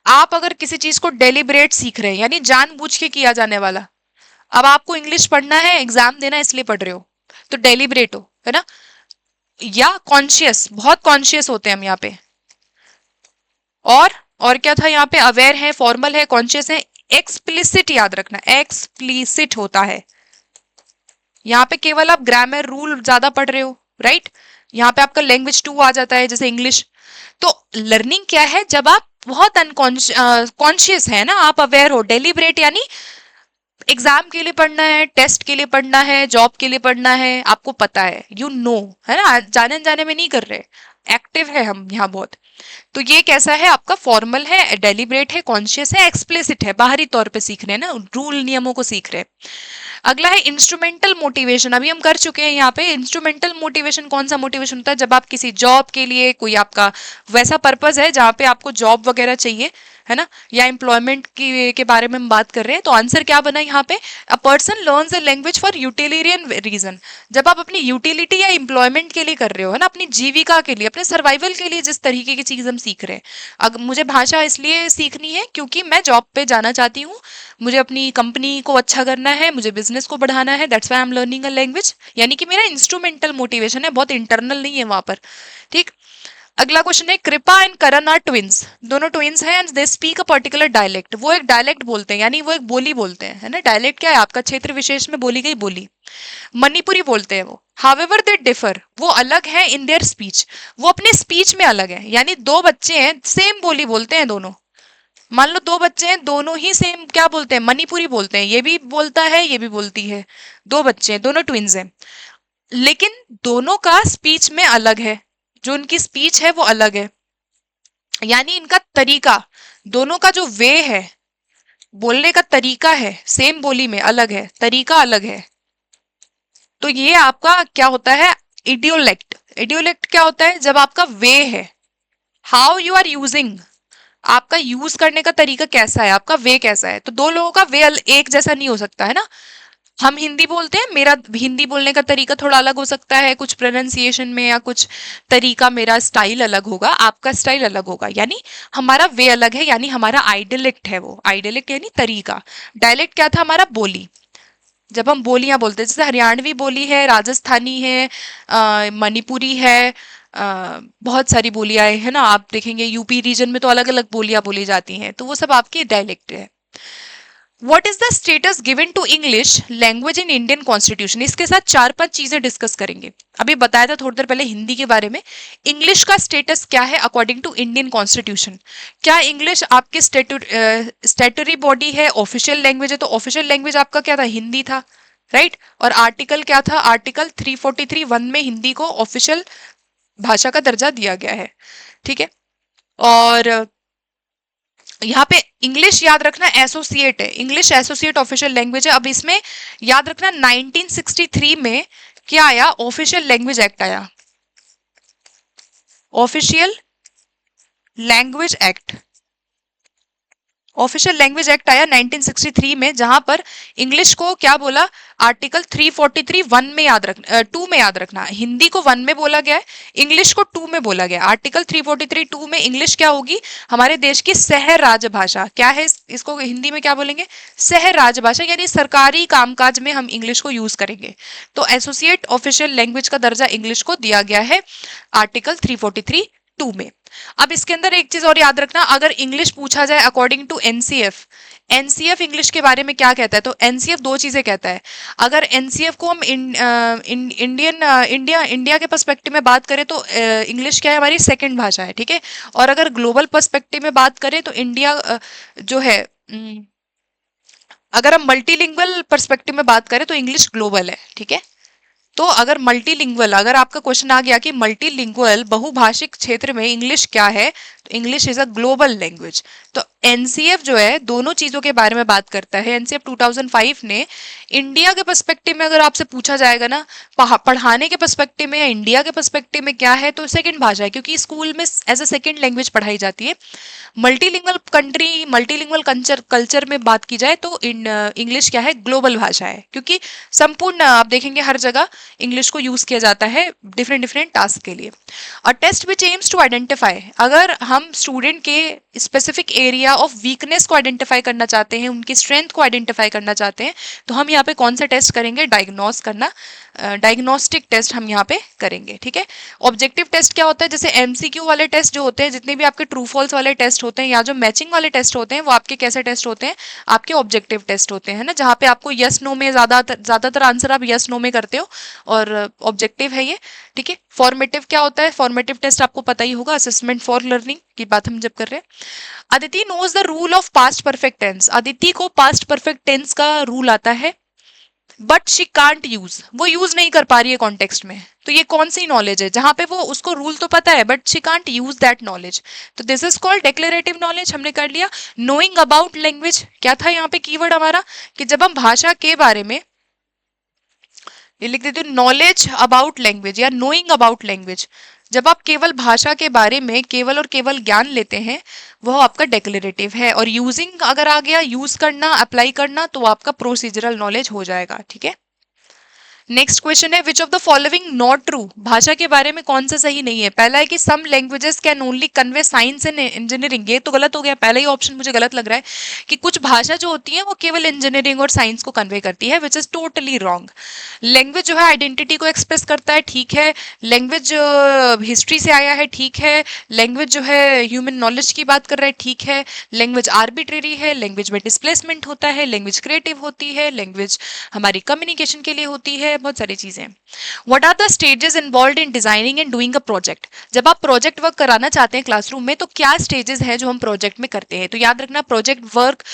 आप अगर किसी चीज को डेलिब्रेट सीख रहे हैं यानी जानबूझ के किया जाने वाला। अब आपको इंग्लिश पढ़ना है, एग्जाम देना इसलिए पढ़ रहे हो, तो डेलिब्रेट हो, है ना। या कॉन्शियस, बहुत कॉन्शियस होते हैं हम यहाँ पे। और क्या था यहाँ पे, अवेयर है, फॉर्मल है, कॉन्शियस है। एक्सप्लिसिट याद रखना, एक्सप्लिसिट होता है। यहाँ पे केवल आप ग्रामर रूल ज्यादा पढ़ रहे हो, राइट। यहाँ पे आपका लैंग्वेज टू आ जाता है, जैसे इंग्लिश। तो लर्निंग क्या है, जब आप बहुत अनकॉन्शियस है ना, आप अवेयर हो। डेलिब्रेट यानी एग्जाम के लिए पढ़ना है, टेस्ट के लिए पढ़ना है, जॉब के लिए पढ़ना है, आपको पता है, यू नो, है ना, जाने जाने में नहीं कर रहे, एक्टिव है हम यहाँ बहुत। तो ये कैसा है आपका, फॉर्मल है, डेलिब्रेट है, कॉन्शियस है, एक्सप्लिसिट है, बाहरी तौर पे सीख रहे हैं ना, रूल नियमों को सीख रहे हैं। अगला है इंस्ट्रूमेंटल मोटिवेशन, अभी हम कर चुके हैं यहाँ पे। इंस्ट्रूमेंटल मोटिवेशन कौन सा मोटिवेशन होता है, जब आप किसी जॉब के लिए, कोई आपका वैसा पर्पज है जहाँ पे आपको जॉब वगैरह चाहिए, है ना, या एम्प्लॉयमेंट के बारे में हम बात कर रहे हैं। तो आंसर क्या बना यहाँ पे, a person learns a language for utilitarian reason. जब आप अपनी यूटिलिटी या एम्प्लॉयमेंट के लिए कर रहे हो, है ना, अपनी जीविका के लिए, अपने सर्वाइवल के लिए जिस तरीके की चीज हम सीख रहे हैं। अगर मुझे भाषा इसलिए सीखनी है क्योंकि मैं जॉब पे जाना चाहती हूँ, मुझे अपनी कंपनी को अच्छा करना है, मुझे बिजनेस को बढ़ाना है, that's why I am learning a language. यानी कि मेरा इंस्ट्रूमेंटल मोटिवेशन है, बहुत इंटरनल नहीं है वहां पर, ठीक। अगला क्वेश्चन है, कृपा एंड करण आर ट्विंस, दोनों ट्विंस हैं and they speak a particular dialect. वो एक डायलेक्ट बोलते हैं, यानी वो एक बोली बोलते हैं, है ना। डायलेक्ट क्या है, आपका क्षेत्र विशेष में बोली गई बोली। मणिपुरी बोलते हैं वो। हावेवर दे डिफर, वो अलग है इन देयर स्पीच, वो अपने स्पीच में अलग है। यानी दो बच्चे हैं, सेम बोली बोलते हैं दोनों। मान लो दो बच्चे हैं, दोनों ही सेम क्या बोलते हैं, मणिपुरी बोलते हैं, ये भी बोलता है ये भी बोलती है। दो बच्चे हैं, दोनों ट्विंस हैं, लेकिन दोनों का स्पीच में अलग है, जो उनकी स्पीच है वो अलग है। यानी इनका तरीका, दोनों का जो वे है, बोलने का तरीका है, सेम बोली में अलग है, तरीका अलग है। तो ये आपका क्या होता है, इडियोलेक्ट। इडियोलेक्ट क्या होता है, जब आपका वे है, हाउ यू आर यूजिंग, आपका यूज करने का तरीका कैसा है, आपका वे कैसा है। तो दो लोगों का वे एक जैसा नहीं हो सकता, है ना। हम हिंदी बोलते हैं, मेरा हिंदी बोलने का तरीका थोड़ा अलग हो सकता है, कुछ प्रोनाउंसिएशन में या कुछ तरीका, मेरा स्टाइल अलग होगा, आपका स्टाइल अलग होगा, यानी हमारा वे अलग है, यानी हमारा आइडियलेक्ट है वो। आइडियलेक्ट यानी तरीका। डायलेक्ट क्या था, हमारा बोली। जब हम बोलियां बोलते हैं, जैसे हरियाणवी बोली है, राजस्थानी है, मणिपुरी है, बहुत सारी बोलियां है ना, आप देखेंगे यूपी रीजन में तो अलग अलग बोलियां बोली जाती हैं, तो वो सब आपकी डायलेक्ट है। What is the status given to English language in Indian constitution, इसके साथ चार पांच चीजें डिस्कस करेंगे। अभी बताया था थोड़ी देर पहले हिंदी के बारे में, इंग्लिश का स्टेटस क्या है अकॉर्डिंग टू इंडियन कॉन्स्टिट्यूशन। क्या इंग्लिश आपकी स्टेटरी बॉडी है, ऑफिशियल लैंग्वेज है, तो ऑफिशियल लैंग्वेज आपका क्या था, हिंदी था, राइट। और आर्टिकल क्या था, आर्टिकल 343(1) में हिंदी को ऑफिशियल भाषा का दर्जा दिया गया है, ठीक है। और यहाँ पे इंग्लिश याद रखना एसोसिएट है, इंग्लिश एसोसिएट ऑफिशियल लैंग्वेज है। अब इसमें याद रखना 1963 में क्या आया, ऑफिशियल लैंग्वेज एक्ट आया, official language act, official language act आया 1963 में, जहां पर इंग्लिश को क्या बोला, आर्टिकल 343 वन में याद रखना, 2 में याद रखना, हिंदी को 1 में बोला गया है, इंग्लिश को 2 में बोला गया। आर्टिकल 343 2 में इंग्लिश क्या होगी, हमारे देश की सह राजभाषा, क्या है इसको हिंदी में क्या बोलेंगे, सह राजभाषा, यानी सरकारी कामकाज में हम इंग्लिश को यूज करेंगे। तो एसोसिएट ऑफिशियल लैंग्वेज का दर्जा इंग्लिश को दिया गया है आर्टिकल 343 2 में। अब इसके अंदर एक चीज और याद रखना, अगर इंग्लिश पूछा जाए according to NCF, NCF English के बारे में क्या कहता है, तो एनसीएफ दो चीजें कहता है। अगर एनसीएफ को हम इंडिया के पर्सपेक्टिव में बात करें तो इंग्लिश क्या है, हमारी सेकंड भाषा है, ठीक है। और अगर ग्लोबल पर्सपेक्टिव में बात करें तो इंडिया जो है, अगर हम मल्टीलिंगुअल पर्सपेक्टिव में बात करें तो इंग्लिश ग्लोबल है, ठीक है। तो अगर मल्टीलिंगुअल, अगर आपका क्वेश्चन आ गया कि मल्टीलिंगुअल बहुभाषिक क्षेत्र में इंग्लिश क्या है, तो English is a global language. तो एनसीएफ जो है दोनों चीजों के बारे में बात करता है। एनसीएफ 2005 ने इंडिया के पर्सपेक्टिव में अगर आपसे पूछा जाएगा ना, पढ़ाने के पर्सपेक्टिव में या इंडिया के पर्सपेक्टिव में क्या है, तो सेकंड भाषा है, क्योंकि स्कूल में एज अ सेकंड लैंग्वेज पढ़ाई जाती है। मल्टीलिंगुअल कंट्री, मल्टीलिंगुअल कल्चर में बात की जाए तो इंग्लिश क्या है, ग्लोबल भाषा है, क्योंकि संपूर्ण आप देखेंगे हर जगह इंग्लिश को यूज किया जाता है डिफरेंट डिफरेंट टास्क के लिए। A test which aims to identify, अगर हम स्टूडेंट के स्पेसिफिक एरिया ऑफ वीकनेस को आइडेंटिफाई करना चाहते हैं, उनकी स्ट्रेंथ को आइडेंटिफाई करना चाहते हैं, तो हम यहाँ पे कौन सा टेस्ट करेंगे, डायग्नोस्टिक टेस्ट हम यहाँ पे करेंगे, ठीक है। ऑब्जेक्टिव टेस्ट क्या होता है, जैसे एमसीक्यू वाले टेस्ट जो होते हैं, जितने भी आपके ट्रू फॉल्स वाले टेस्ट होते हैं या जो मैचिंग वाले टेस्ट होते हैं, वो आपके कैसे टेस्ट होते हैं, आपके ऑब्जेक्टिव टेस्ट होते हैं ना, जहाँ पे आपको यस नो में ज्यादातर आंसर आप यस नो में करते हो, और ऑब्जेक्टिव है ये, ठीक है। फॉर्मेटिव क्या होता है, फॉर्मेटिव टेस्ट आपको पता ही होगा, असेसमेंट फॉर लर्निंग की बात हम जब कर रहे हैं। Aditi knows the rule of past perfect tense, Aditi को पास्ट परफेक्ट टेंस का रूल आता है, बट शी कांट यूज, वो यूज नहीं कर पा रही है कॉन्टेक्स्ट में। तो ये कौन सी नॉलेज है जहां पे वो, उसको रूल तो पता है but she can't use that knowledge, तो this is called declarative knowledge, हमने कर लिया। नोइंग अबाउट लैंग्वेज, क्या था यहाँ पे कीवर्ड हमारा, कि जब हम भाषा के बारे में, ये लिख देती हूँ, नॉलेज अबाउट लैंग्वेज या नोइंग अबाउट लैंग्वेज, जब आप केवल भाषा के बारे में केवल और केवल ज्ञान लेते हैं, वह आपका डिक्लेरेटिव है। और यूजिंग अगर आ गया, यूज करना, अप्लाई करना, तो आपका प्रोसीजरल नॉलेज हो जाएगा, ठीक है। नेक्स्ट क्वेश्चन है, which of the following not true, भाषा के बारे में कौन सा सही नहीं है। पहला है कि some languages can only convey science and engineering, ये तो गलत हो गया, पहला ही ऑप्शन मुझे गलत लग रहा है, कि कुछ भाषा जो होती है वो केवल इंजीनियरिंग और साइंस को कन्वे करती है, which is totally wrong. Language जो है आइडेंटिटी को एक्सप्रेस करता है, ठीक है। लैंग्वेज हिस्ट्री से आया है, ठीक है। लैंग्वेज जो है ह्यूमन नॉलेज की बात कर रहा है, ठीक है। लैंग्वेज आर्बिट्रेरी है, लैंग्वेज में डिस्प्लेसमेंट होता है, लैंग्वेज क्रिएटिव होती है, लैंग्वेज हमारी कम्युनिकेशन के लिए होती है, बहुत सारी चीजें। What are the stages involve in designing and doing a project, जब आप प्रोजेक्ट वर्क कराना चाहते हैं क्लासरूम में, तो क्या स्टेजेस है जो हम प्रोजेक्ट में करते हैं। तो याद रखना, प्रोजेक्ट वर्क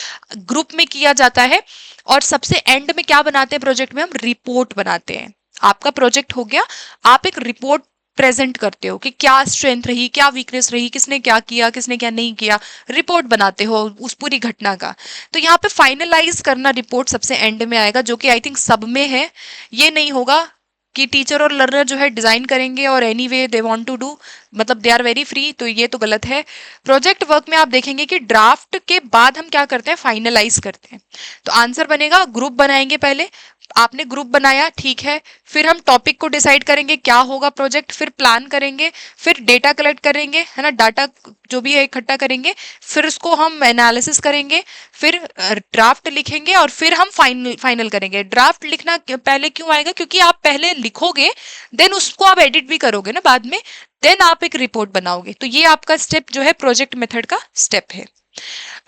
ग्रुप में किया जाता है, और सबसे एंड में क्या बनाते हैं प्रोजेक्ट में, हम रिपोर्ट बनाते हैं। आपका प्रोजेक्ट हो गया, आप एक रिपोर्ट प्रेजेंट करते हो कि क्या स्ट्रेंथ रही, क्या वीकनेस रही, किसने क्या किया, किसने क्या नहीं किया, रिपोर्ट बनाते हो उस पूरी घटना का। तो यहाँ पे फाइनलाइज करना रिपोर्ट सबसे एंड में आएगा, जो कि आई थिंक सब में है। ये नहीं होगा कि टीचर और लर्नर जो है डिजाइन करेंगे और any way they want to do, मतलब दे आर वेरी फ्री, तो ये तो गलत है। प्रोजेक्ट वर्क में आप देखेंगे कि ड्राफ्ट के बाद हम क्या करते हैं, फाइनलाइज करते हैं। तो आंसर बनेगा, ग्रुप बनाएंगे पहले, आपने ग्रुप बनाया, ठीक है, फिर हम टॉपिक को डिसाइड करेंगे क्या होगा प्रोजेक्ट, फिर प्लान करेंगे, फिर डेटा कलेक्ट करेंगे, है ना, डाटा जो भी है इकट्ठा करेंगे, फिर उसको हम एनालिसिस करेंगे, फिर ड्राफ्ट लिखेंगे, और फिर हम फाइनल करेंगे। ड्राफ्ट लिखना पहले क्यों आएगा, क्योंकि आप पहले लिखोगे, देन उसको आप एडिट भी करोगे ना बाद में, देन आप एक रिपोर्ट बनाओगे। तो ये आपका स्टेप जो है प्रोजेक्ट मेथड का स्टेप है।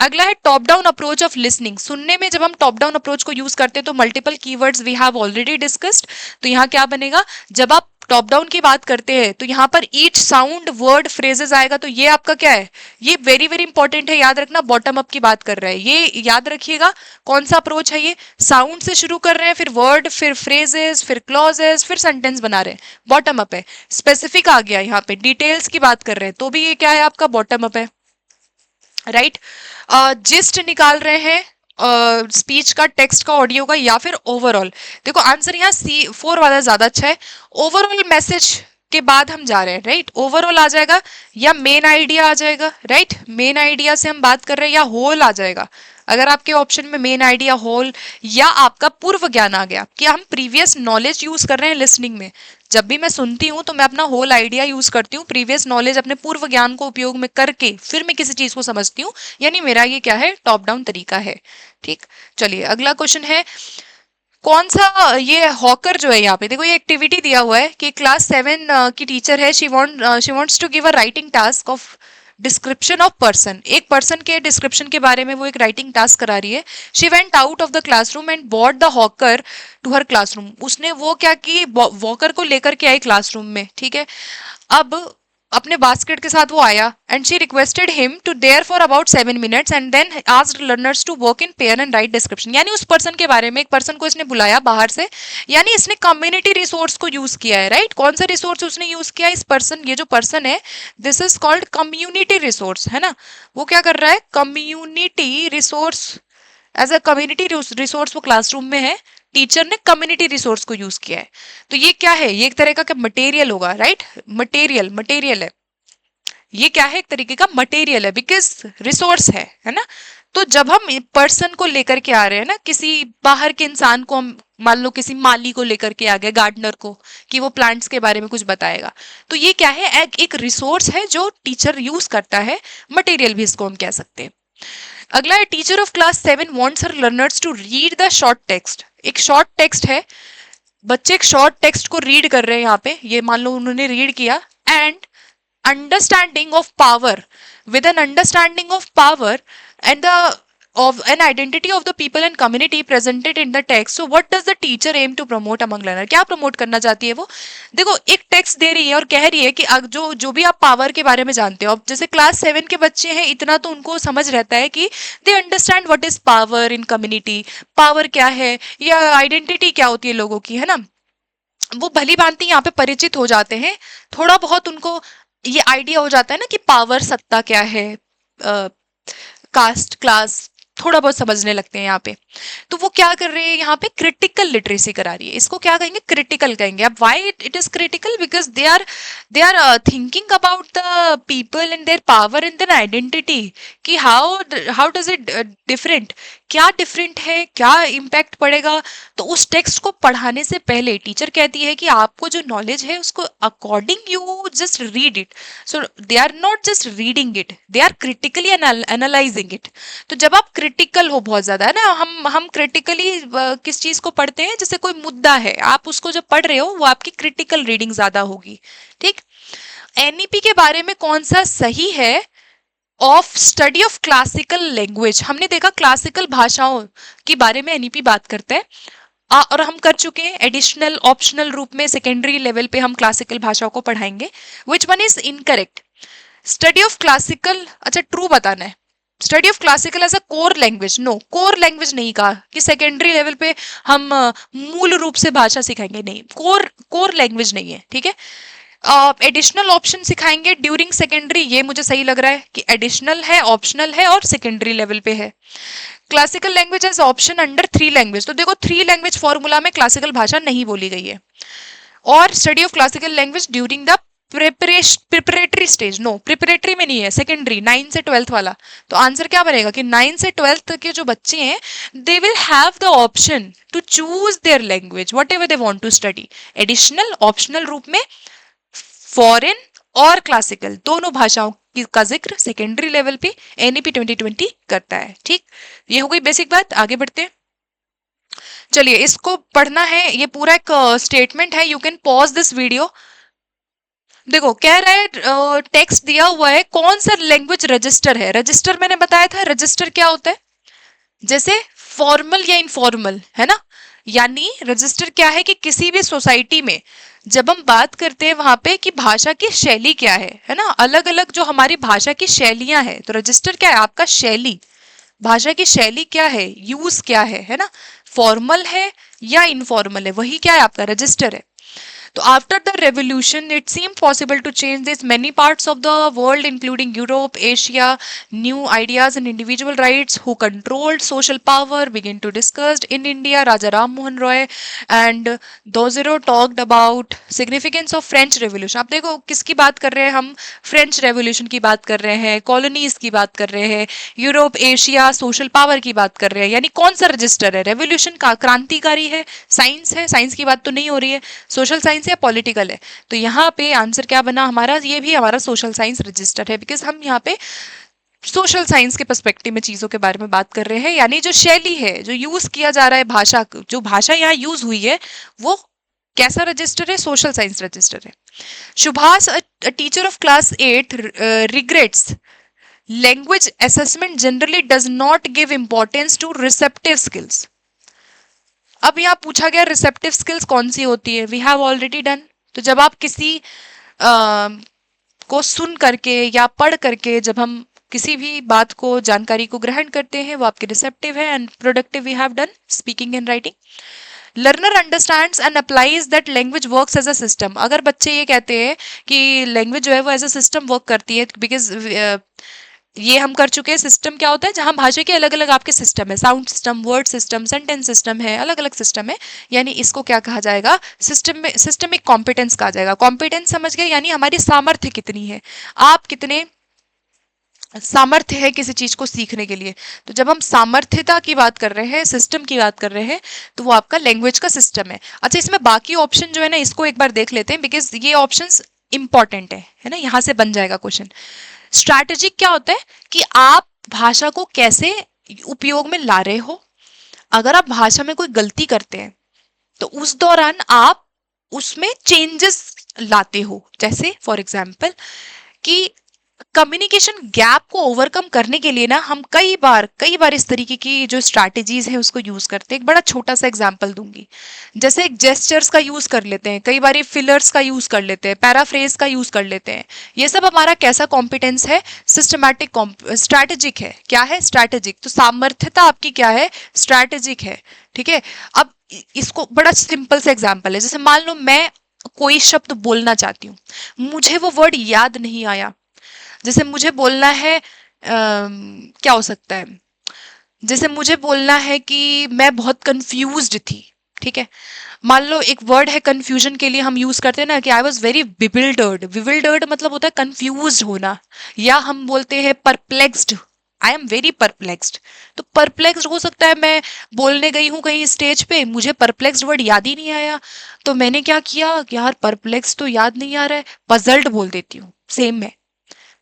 अगला है top down approach of listening. सुनने में जब हम टॉप डाउन अप्रोच को यूज करते हैं तो multiple keywords we have already discussed. तो यहाँ क्या बनेगा, जब आप टॉप डाउन की बात करते हैं तो यहाँ पर ईच साउंड वर्ड फ्रेजेस आएगा। तो ये आपका क्या है, ये वेरी वेरी इंपॉर्टेंट है, याद रखना बॉटम अप की बात कर रहा है, ये याद रखिएगा। कौन सा अप्रोच है ये, साउंड से शुरू कर रहे हैं, फिर वर्ड, फिर फ्रेजेस, फिर क्लॉजेस, फिर सेंटेंस बना रहे हैं, बॉटम अप है। स्पेसिफिक आ गया, यहाँ पे डिटेल्स की बात कर रहे हैं तो भी ये क्या है, आपका बॉटम अप है, राइट। जिस्ट निकाल रहे हैं स्पीच का, टेक्स्ट का, ऑडियो का, या फिर ओवरऑल। देखो आंसर यहाँ C4 वाला ज्यादा अच्छा है। ओवरऑल मैसेज के बाद हम जा रहे हैं, राइट। ओवरऑल आ जाएगा या मेन आइडिया आ जाएगा, राइट। मेन आइडिया से हम बात कर रहे हैं या होल आ जाएगा। अगर आपके ऑप्शन में मेन आइडिया, होल, या आपका पूर्व ज्ञान आ गया कि हम प्रीवियस नॉलेज यूज कर रहे हैं लिसनिंग में। जब भी मैं सुनती हूँ तो मैं अपना होल आइडिया यूज करती हूँ, प्रीवियस नॉलेज अपने पूर्व ज्ञान को उपयोग में करके फिर मैं किसी चीज को समझती हूँ, यानी मेरा ये क्या है, टॉप डाउन तरीका है, ठीक। चलिए अगला क्वेश्चन है, कौन सा ये हॉकर जो है, यहाँ पे देखो ये एक्टिविटी दिया हुआ है कि क्लास 7 की टीचर है, she wants to give a writing task of description of person. एक पर्सन के डिस्क्रिप्शन के बारे में वो एक राइटिंग टास्क करा रही है। She went out of the classroom and bought the hawker to her classroom. उसने वो क्या की, वॉकर को लेकर के आई क्लासरूम में, ठीक है। अब अपने बास्केट के साथ वो आया and she requested him to there for about 7 minutes and then asked learners to work in pair and write description. यानी उस पर्सन के बारे में, एक पर्सन को इसने बुलाया बाहर से, यानी इसने कम्युनिटी रिसोर्स को यूज किया है, राइट। कौन सा रिसोर्स उसने यूज किया, इस पर्सन, ये जो पर्सन है, this is called community resource, है ना। वो क्या कर रहा है, community resource, as a community resource वो क्लासरूम में है, टीचर ने कम्युनिटी रिसोर्स को यूज किया है। तो ये क्या है, ये एक तरह का मटेरियल होगा, राइट। मटेरियल है, ये क्या है, एक तरीके का मटेरियल है, बिकॉज रिसोर्स है ना। तो जब हम पर्सन को लेकर के आ रहे हैं ना, किसी बाहर के इंसान को, हम मान लो किसी माली को लेकर के आ गए, गार्डनर को, कि वो प्लांट्स के बारे में कुछ बताएगा, तो ये क्या है, एक रिसोर्स है जो टीचर यूज करता है, मटेरियल भी इसको हम कह सकते हैं। अगला है, teacher of class 7 wants her learners to read the short text. एक शॉर्ट टेक्स्ट है, बच्चे एक शॉर्ट टेक्स्ट को रीड कर रहे हैं, यहाँ पे ये मान लो उन्होंने रीड किया, and understanding of power, with an understanding of power and the of an identity of the people and community presented in the text. So what does the teacher aim to promote among learner? क्या promote करना चाहती है वो, देखो एक text दे रही है और कह रही है कि जो भी आप पावर के बारे में जानते हो, अब जैसे क्लास 7 के बच्चे हैं, इतना तो उनको समझ रहता है कि they understand what is power in community, power क्या है या आइडेंटिटी क्या होती है लोगों की, है ना। वो भली भांति यहाँ पे परिचित हो जाते हैं, थोड़ा बहुत उनको ये आइडिया हो जाता है ना कि पावर, सत्ता क्या है, कास्ट, क्लास, थोड़ा बहुत समझने लगते हैं यहाँ पे। तो वो क्या कर रहे हैं, यहाँ पे क्रिटिकल लिटरेसी करा रही है, इसको क्या कहेंगे, क्रिटिकल कहेंगे। अब why it is critical, because they are thinking about the people and their power and their identity, कि हाउ डज इट डिफरेंट, क्या डिफरेंट है, क्या इम्पैक्ट पड़ेगा। तो उस टेक्स्ट को पढ़ाने से पहले टीचर कहती है कि आपको जो नॉलेज है उसको according you just read it. So they are not just reading it, they are critically analysing it. तो जब आप क्रिटिकल हो बहुत ज्यादा, है ना, हम क्रिटिकली किस चीज को पढ़ते हैं, जैसे कोई मुद्दा है, आप उसको जब पढ़ रहे हो वो आपकी क्रिटिकल रीडिंग ज्यादा होगी, ठीक। एनईपी के बारे में कौन सा सही है, of study of classical language. हमने देखा क्लासिकल भाषाओं के बारे में एनईपी बात करते हैं, और हम कर चुके हैं एडिशनल ऑप्शनल रूप में, सेकेंडरी लेवल पे हम क्लासिकल भाषाओं को पढ़ाएंगे। Which one is incorrect, study of classical, अच्छा ट्रू बताना है, study of classical as a core language, no, core language नहीं कहा कि सेकेंडरी लेवल पे हम मूल रूप से भाषा सिखाएंगे, नहीं, कोर लैंग्वेज नहीं है, ठीक है। एडिशनल ऑप्शन सिखाएंगे ड्यूरिंग सेकेंडरी, ये मुझे सही लग रहा है कि एडिशनल है, ऑप्शनल है और सेकेंडरी लेवल पे है। Classical language as option under 3 language, तो देखो 3 लैंग्वेज फॉर्मूला में क्लासिकल भाषा नहीं बोली गई है। और study of classical language during the preparatory stage, no, preparatory में नहीं है, सेकेंडरी 9 से 12th वाला। तो आंसर क्या बनेगा कि 9 से 12th के जो बच्चे हैं, they will have the option to choose their language whatever they want to study, additional, optional रूप में, फॉरेन और क्लासिकल दोनों भाषाओं का जिक्र सेकेंडरी लेवल पे एनईपी 2020 करता है, ठीक। ये हो गई बेसिक बात, आगे बढ़ते हैं। चलिए इसको पढ़ना है, ये पूरा एक स्टेटमेंट है, you can pause this video, देखो कह रहा है, टेक्स्ट दिया हुआ है, कौन सा लैंग्वेज रजिस्टर है। रजिस्टर मैंने बताया था, रजिस्टर क्या होता है, जैसे फॉर्मल या इनफॉर्मल, है ना। यानी रजिस्टर क्या है कि किसी भी सोसाइटी में जब हम बात करते हैं वहां पे कि भाषा की शैली क्या है ना, अलग अलग जो हमारी भाषा की शैलियां हैं, तो रजिस्टर क्या है आपका, शैली, भाषा की शैली क्या है, यूज क्या है ना, फॉर्मल है या इनफॉर्मल है, वही क्या है आपका रजिस्टर है। तो after the revolution, it seemed possible to change this. Many parts of the world, including Europe, Asia, new ideas and individual rights who controlled social power began to discussed. In India, Raja Ram Mohan Roy and Dozero talked about significance of French Revolution. आप देखो किसकी बात कर रहे हैं हम, French revolution की बात कर रहे हैं, कॉलोनीज की बात कर रहे हैं, यूरोप एशिया सोशल पावर की बात कर रहे हैं। यानी कौन सा रजिस्टर है, रेवोल्यूशन का क्रांतिकारी है, साइंस की बात तो नहीं हो रही है, सोशल साइंस या पॉलिटिकल है। तो यहाँ पे आंसर क्या बना हमारा, ये भी हमारा सोशल साइंस रजिस्टर है, बिकॉज हम यहाँ पे सोशल साइंस के पर्सपेक्टिव में चीजों के बारे में बात कर रहे हैं। यानी जो शैली है, जो यूज किया जा रहा है भाषा, जो भाषा यहाँ यूज हुई है, वो कैसा रजिस्टर है, सोशल साइंस रजिस्टर है। Subhash, a teacher of class 8, regrets language assessment generally does not give importance to receptive skills. अब यहाँ पूछा गया रिसेप्टिव स्किल्स कौन सी होती है, वी हैव ऑलरेडी डन। तो जब आप किसी को सुन करके या पढ़ करके जब हम किसी भी बात को, जानकारी को ग्रहण करते हैं, वो आपके रिसेप्टिव है, and productive we have done speaking and writing. Learner understands and applies that language works as a system. अगर बच्चे ये कहते हैं कि लैंग्वेज जो है वो एज अ सिस्टम वर्क करती है, बिकॉज ये हम कर चुके हैं। सिस्टम क्या होता है, जहां भाषा के अलग अलग आपके सिस्टम है, sound system, word system, sentence system है, अलग अलग सिस्टम है। यानी इसको क्या कहा जाएगा, सिस्टम में सिस्टमिक कॉम्पिटेंस कहा जाएगा। कॉम्पिटेंस समझ गए, यानी हमारी सामर्थ्य कितनी है, आप कितने सामर्थ्य है किसी चीज को सीखने के लिए। तो जब हम सामर्थ्यता की बात कर रहे हैं, सिस्टम की बात कर रहे हैं, तो वो आपका लैंग्वेज का सिस्टम है। अच्छा, इसमें बाकी ऑप्शन जो है ना, इसको एक बार देख लेते हैं, बिकॉज ये ऑप्शंस इंपॉर्टेंट है ना, यहां से बन जाएगा क्वेश्चन। स्ट्रैटेजिक क्या होता है कि आप भाषा को कैसे उपयोग में ला रहे हो। अगर आप भाषा में कोई गलती करते हैं तो उस दौरान आप उसमें चेंजेस लाते हो। जैसे फॉर एग्जाम्पल कि कम्युनिकेशन गैप को ओवरकम करने के लिए ना हम कई बार इस तरीके की जो स्ट्रैटेजीज है उसको यूज करते हैं। एक बड़ा छोटा सा एग्जांपल दूंगी, जैसे एक जेस्चर्स का यूज कर लेते हैं, कई बार फिलर्स का यूज कर लेते हैं, पैराफ्रेज का यूज कर लेते हैं। ये सब हमारा कैसा कॉम्पिटेंस है, सिस्टमैटिक, स्ट्रैटेजिक है। क्या है, स्ट्रैटेजिक। तो सामर्थ्यता आपकी क्या है, स्ट्रैटेजिक है। ठीक है, अब इसको बड़ा सिंपल सा एग्जाम्पल है, जैसे मान लो मैं कोई शब्द बोलना चाहती हूँ, मुझे वो वर्ड याद नहीं आया। जैसे मुझे बोलना है क्या हो सकता है, जैसे मुझे बोलना है कि मैं बहुत कंफ्यूज्ड थी। ठीक है, मान लो एक वर्ड है कंफ्यूजन के लिए हम यूज करते हैं ना कि आई वॉज वेरी विविल्डर्ड। विविल्डर्ड मतलब होता है कंफ्यूज होना, या हम बोलते हैं perplexed, I am very perplexed. तो परप्लेक्स्ड हो सकता है, मैं बोलने गई हूँ कहीं स्टेज पे, मुझे परप्लेक्स्ड वर्ड याद ही नहीं आया, तो मैंने क्या किया, यार परप्लेक्स्ड तो याद नहीं आ रहा है, पजल्ड बोल देती हूँ। सेम है,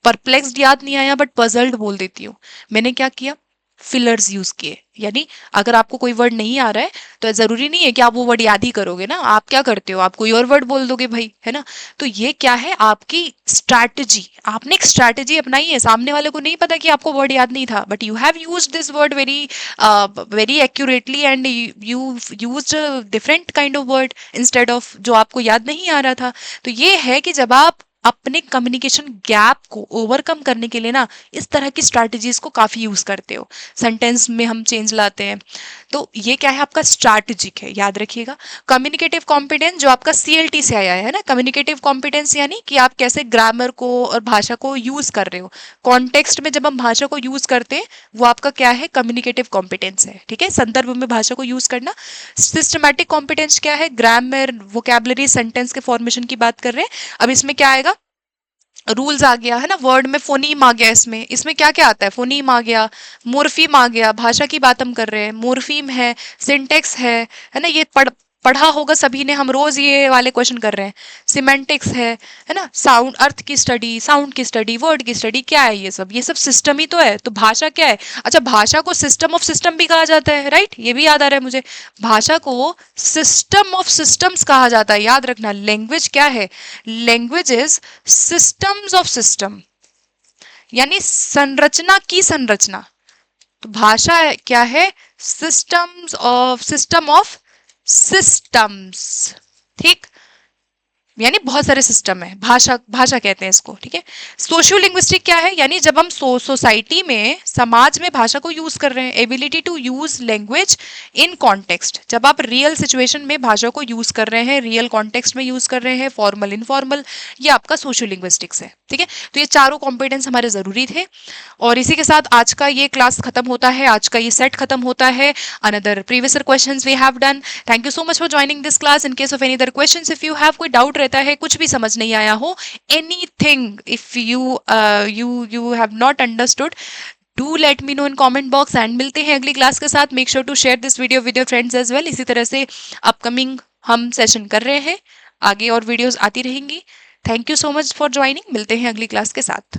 परप्लेक्स्ड याद नहीं आया बट पजल्ड बोल देती हूँ। मैंने क्या किया, फिलर्स यूज किए। यानी अगर आपको कोई वर्ड नहीं आ रहा है तो जरूरी नहीं है कि आप वो वर्ड याद ही करोगे ना, आप क्या करते हो, आप कोई और वर्ड बोल दोगे भाई, है ना। तो ये क्या है, आपकी स्ट्रैटेजी, आपने एक स्ट्रैटेजी अपनाई है। सामने वाले को नहीं पता कि आपको वर्ड याद नहीं था, but you have used this word very very accurately and you used different kind of word instead of जो आपको याद नहीं आ रहा था। तो ये है कि जब आप अपने कम्युनिकेशन गैप को ओवरकम करने के लिए ना इस तरह की स्ट्रैटेजीज को काफी यूज करते हो, सेंटेंस में हम चेंज लाते हैं। तो ये क्या है, आपका स्ट्रैटेजिक है, याद रखिएगा। कम्युनिकेटिव कॉम्पिटेंस जो आपका CLT से आया है ना, कम्युनिकेटिव कॉम्पिटेंस यानी कि आप कैसे ग्रामर को और भाषा को यूज कर रहे हो, कॉन्टेक्स्ट में जब हम भाषा को यूज करते हैं वो आपका क्या है, कम्युनिकेटिव कॉम्पिटेंस है। ठीक है, संदर्भ में भाषा को यूज करना। सिस्टमैटिक कॉम्पिटेंस क्या है, ग्रामर, वोकैबुलरी, सेंटेंस के फॉर्मेशन की बात कर रहे हैं। अब इसमें क्या आएगा, रूल्स आ गया है ना, वर्ड में फोनीम आ गया, इसमें क्या क्या आता है, फोनीम आ गया, मोर्फीम आ गया, भाषा की बात हम कर रहे हैं, मोर्फीम है, सिंटेक्स है ना, ये पढ़ा होगा सभी ने, हम रोज ये वाले क्वेश्चन कर रहे हैं। सिमेंटिक्स है ना, साउंड, अर्थ की स्टडी, साउंड की स्टडी, वर्ड की स्टडी, क्या है ये सब? ये सब सिस्टम ही तो है। तो भाषा क्या है? अच्छा, भाषा को सिस्टम ऑफ सिस्टम भी कहा जाता है, राइट? ये भी याद आ रहा है मुझे। भाषा को सिस्टम ऑफ सिस्टम्स कहा जाता है, याद रखना। लैंग्वेज क्या है? Language is systems of system, यानी संरचना की संरचना। तो भाषा क्या है? सिस्टम ऑफ सिस्टम्स, ठीक? यानी बहुत सारे सिस्टम है, भाषा भाषा कहते हैं इसको, ठीक है। सोशियो लिंग्विस्टिक क्या है? यानी जब हम सोसाइटी में, समाज में भाषा को यूज कर रहे हैं। Ability to use language in context, जब आप रियल सिचुएशन में भाषा को यूज कर रहे हैं, रियल कॉन्टेक्स्ट में यूज कर रहे हैं, फॉर्मल इनफॉर्मल, ये आपका सोशियो लिंग्विस्टिक्स है, ठीक है। तो ये चारों कॉम्पिटेंस हमारे जरूरी थे। और इसी के साथ आज का ये क्लास खत्म होता है, आज का ये सेट खत्म होता है। Another previous questions we have done. Thank you so much for joining this class. In case of any other questions, if you have कोई डाउट रहता है, कुछ भी समझ नहीं आया हो, anything, if you have not understood, do let me know in comment box. And मिलते हैं अगली क्लास के साथ। Make sure to share this video with your friends as well. इसी तरह से अपकमिंग हम सेशन कर रहे हैं, आगे और वीडियोस आती रहेंगी। Thank you so much for joining. मिलते हैं अगली क्लास के साथ।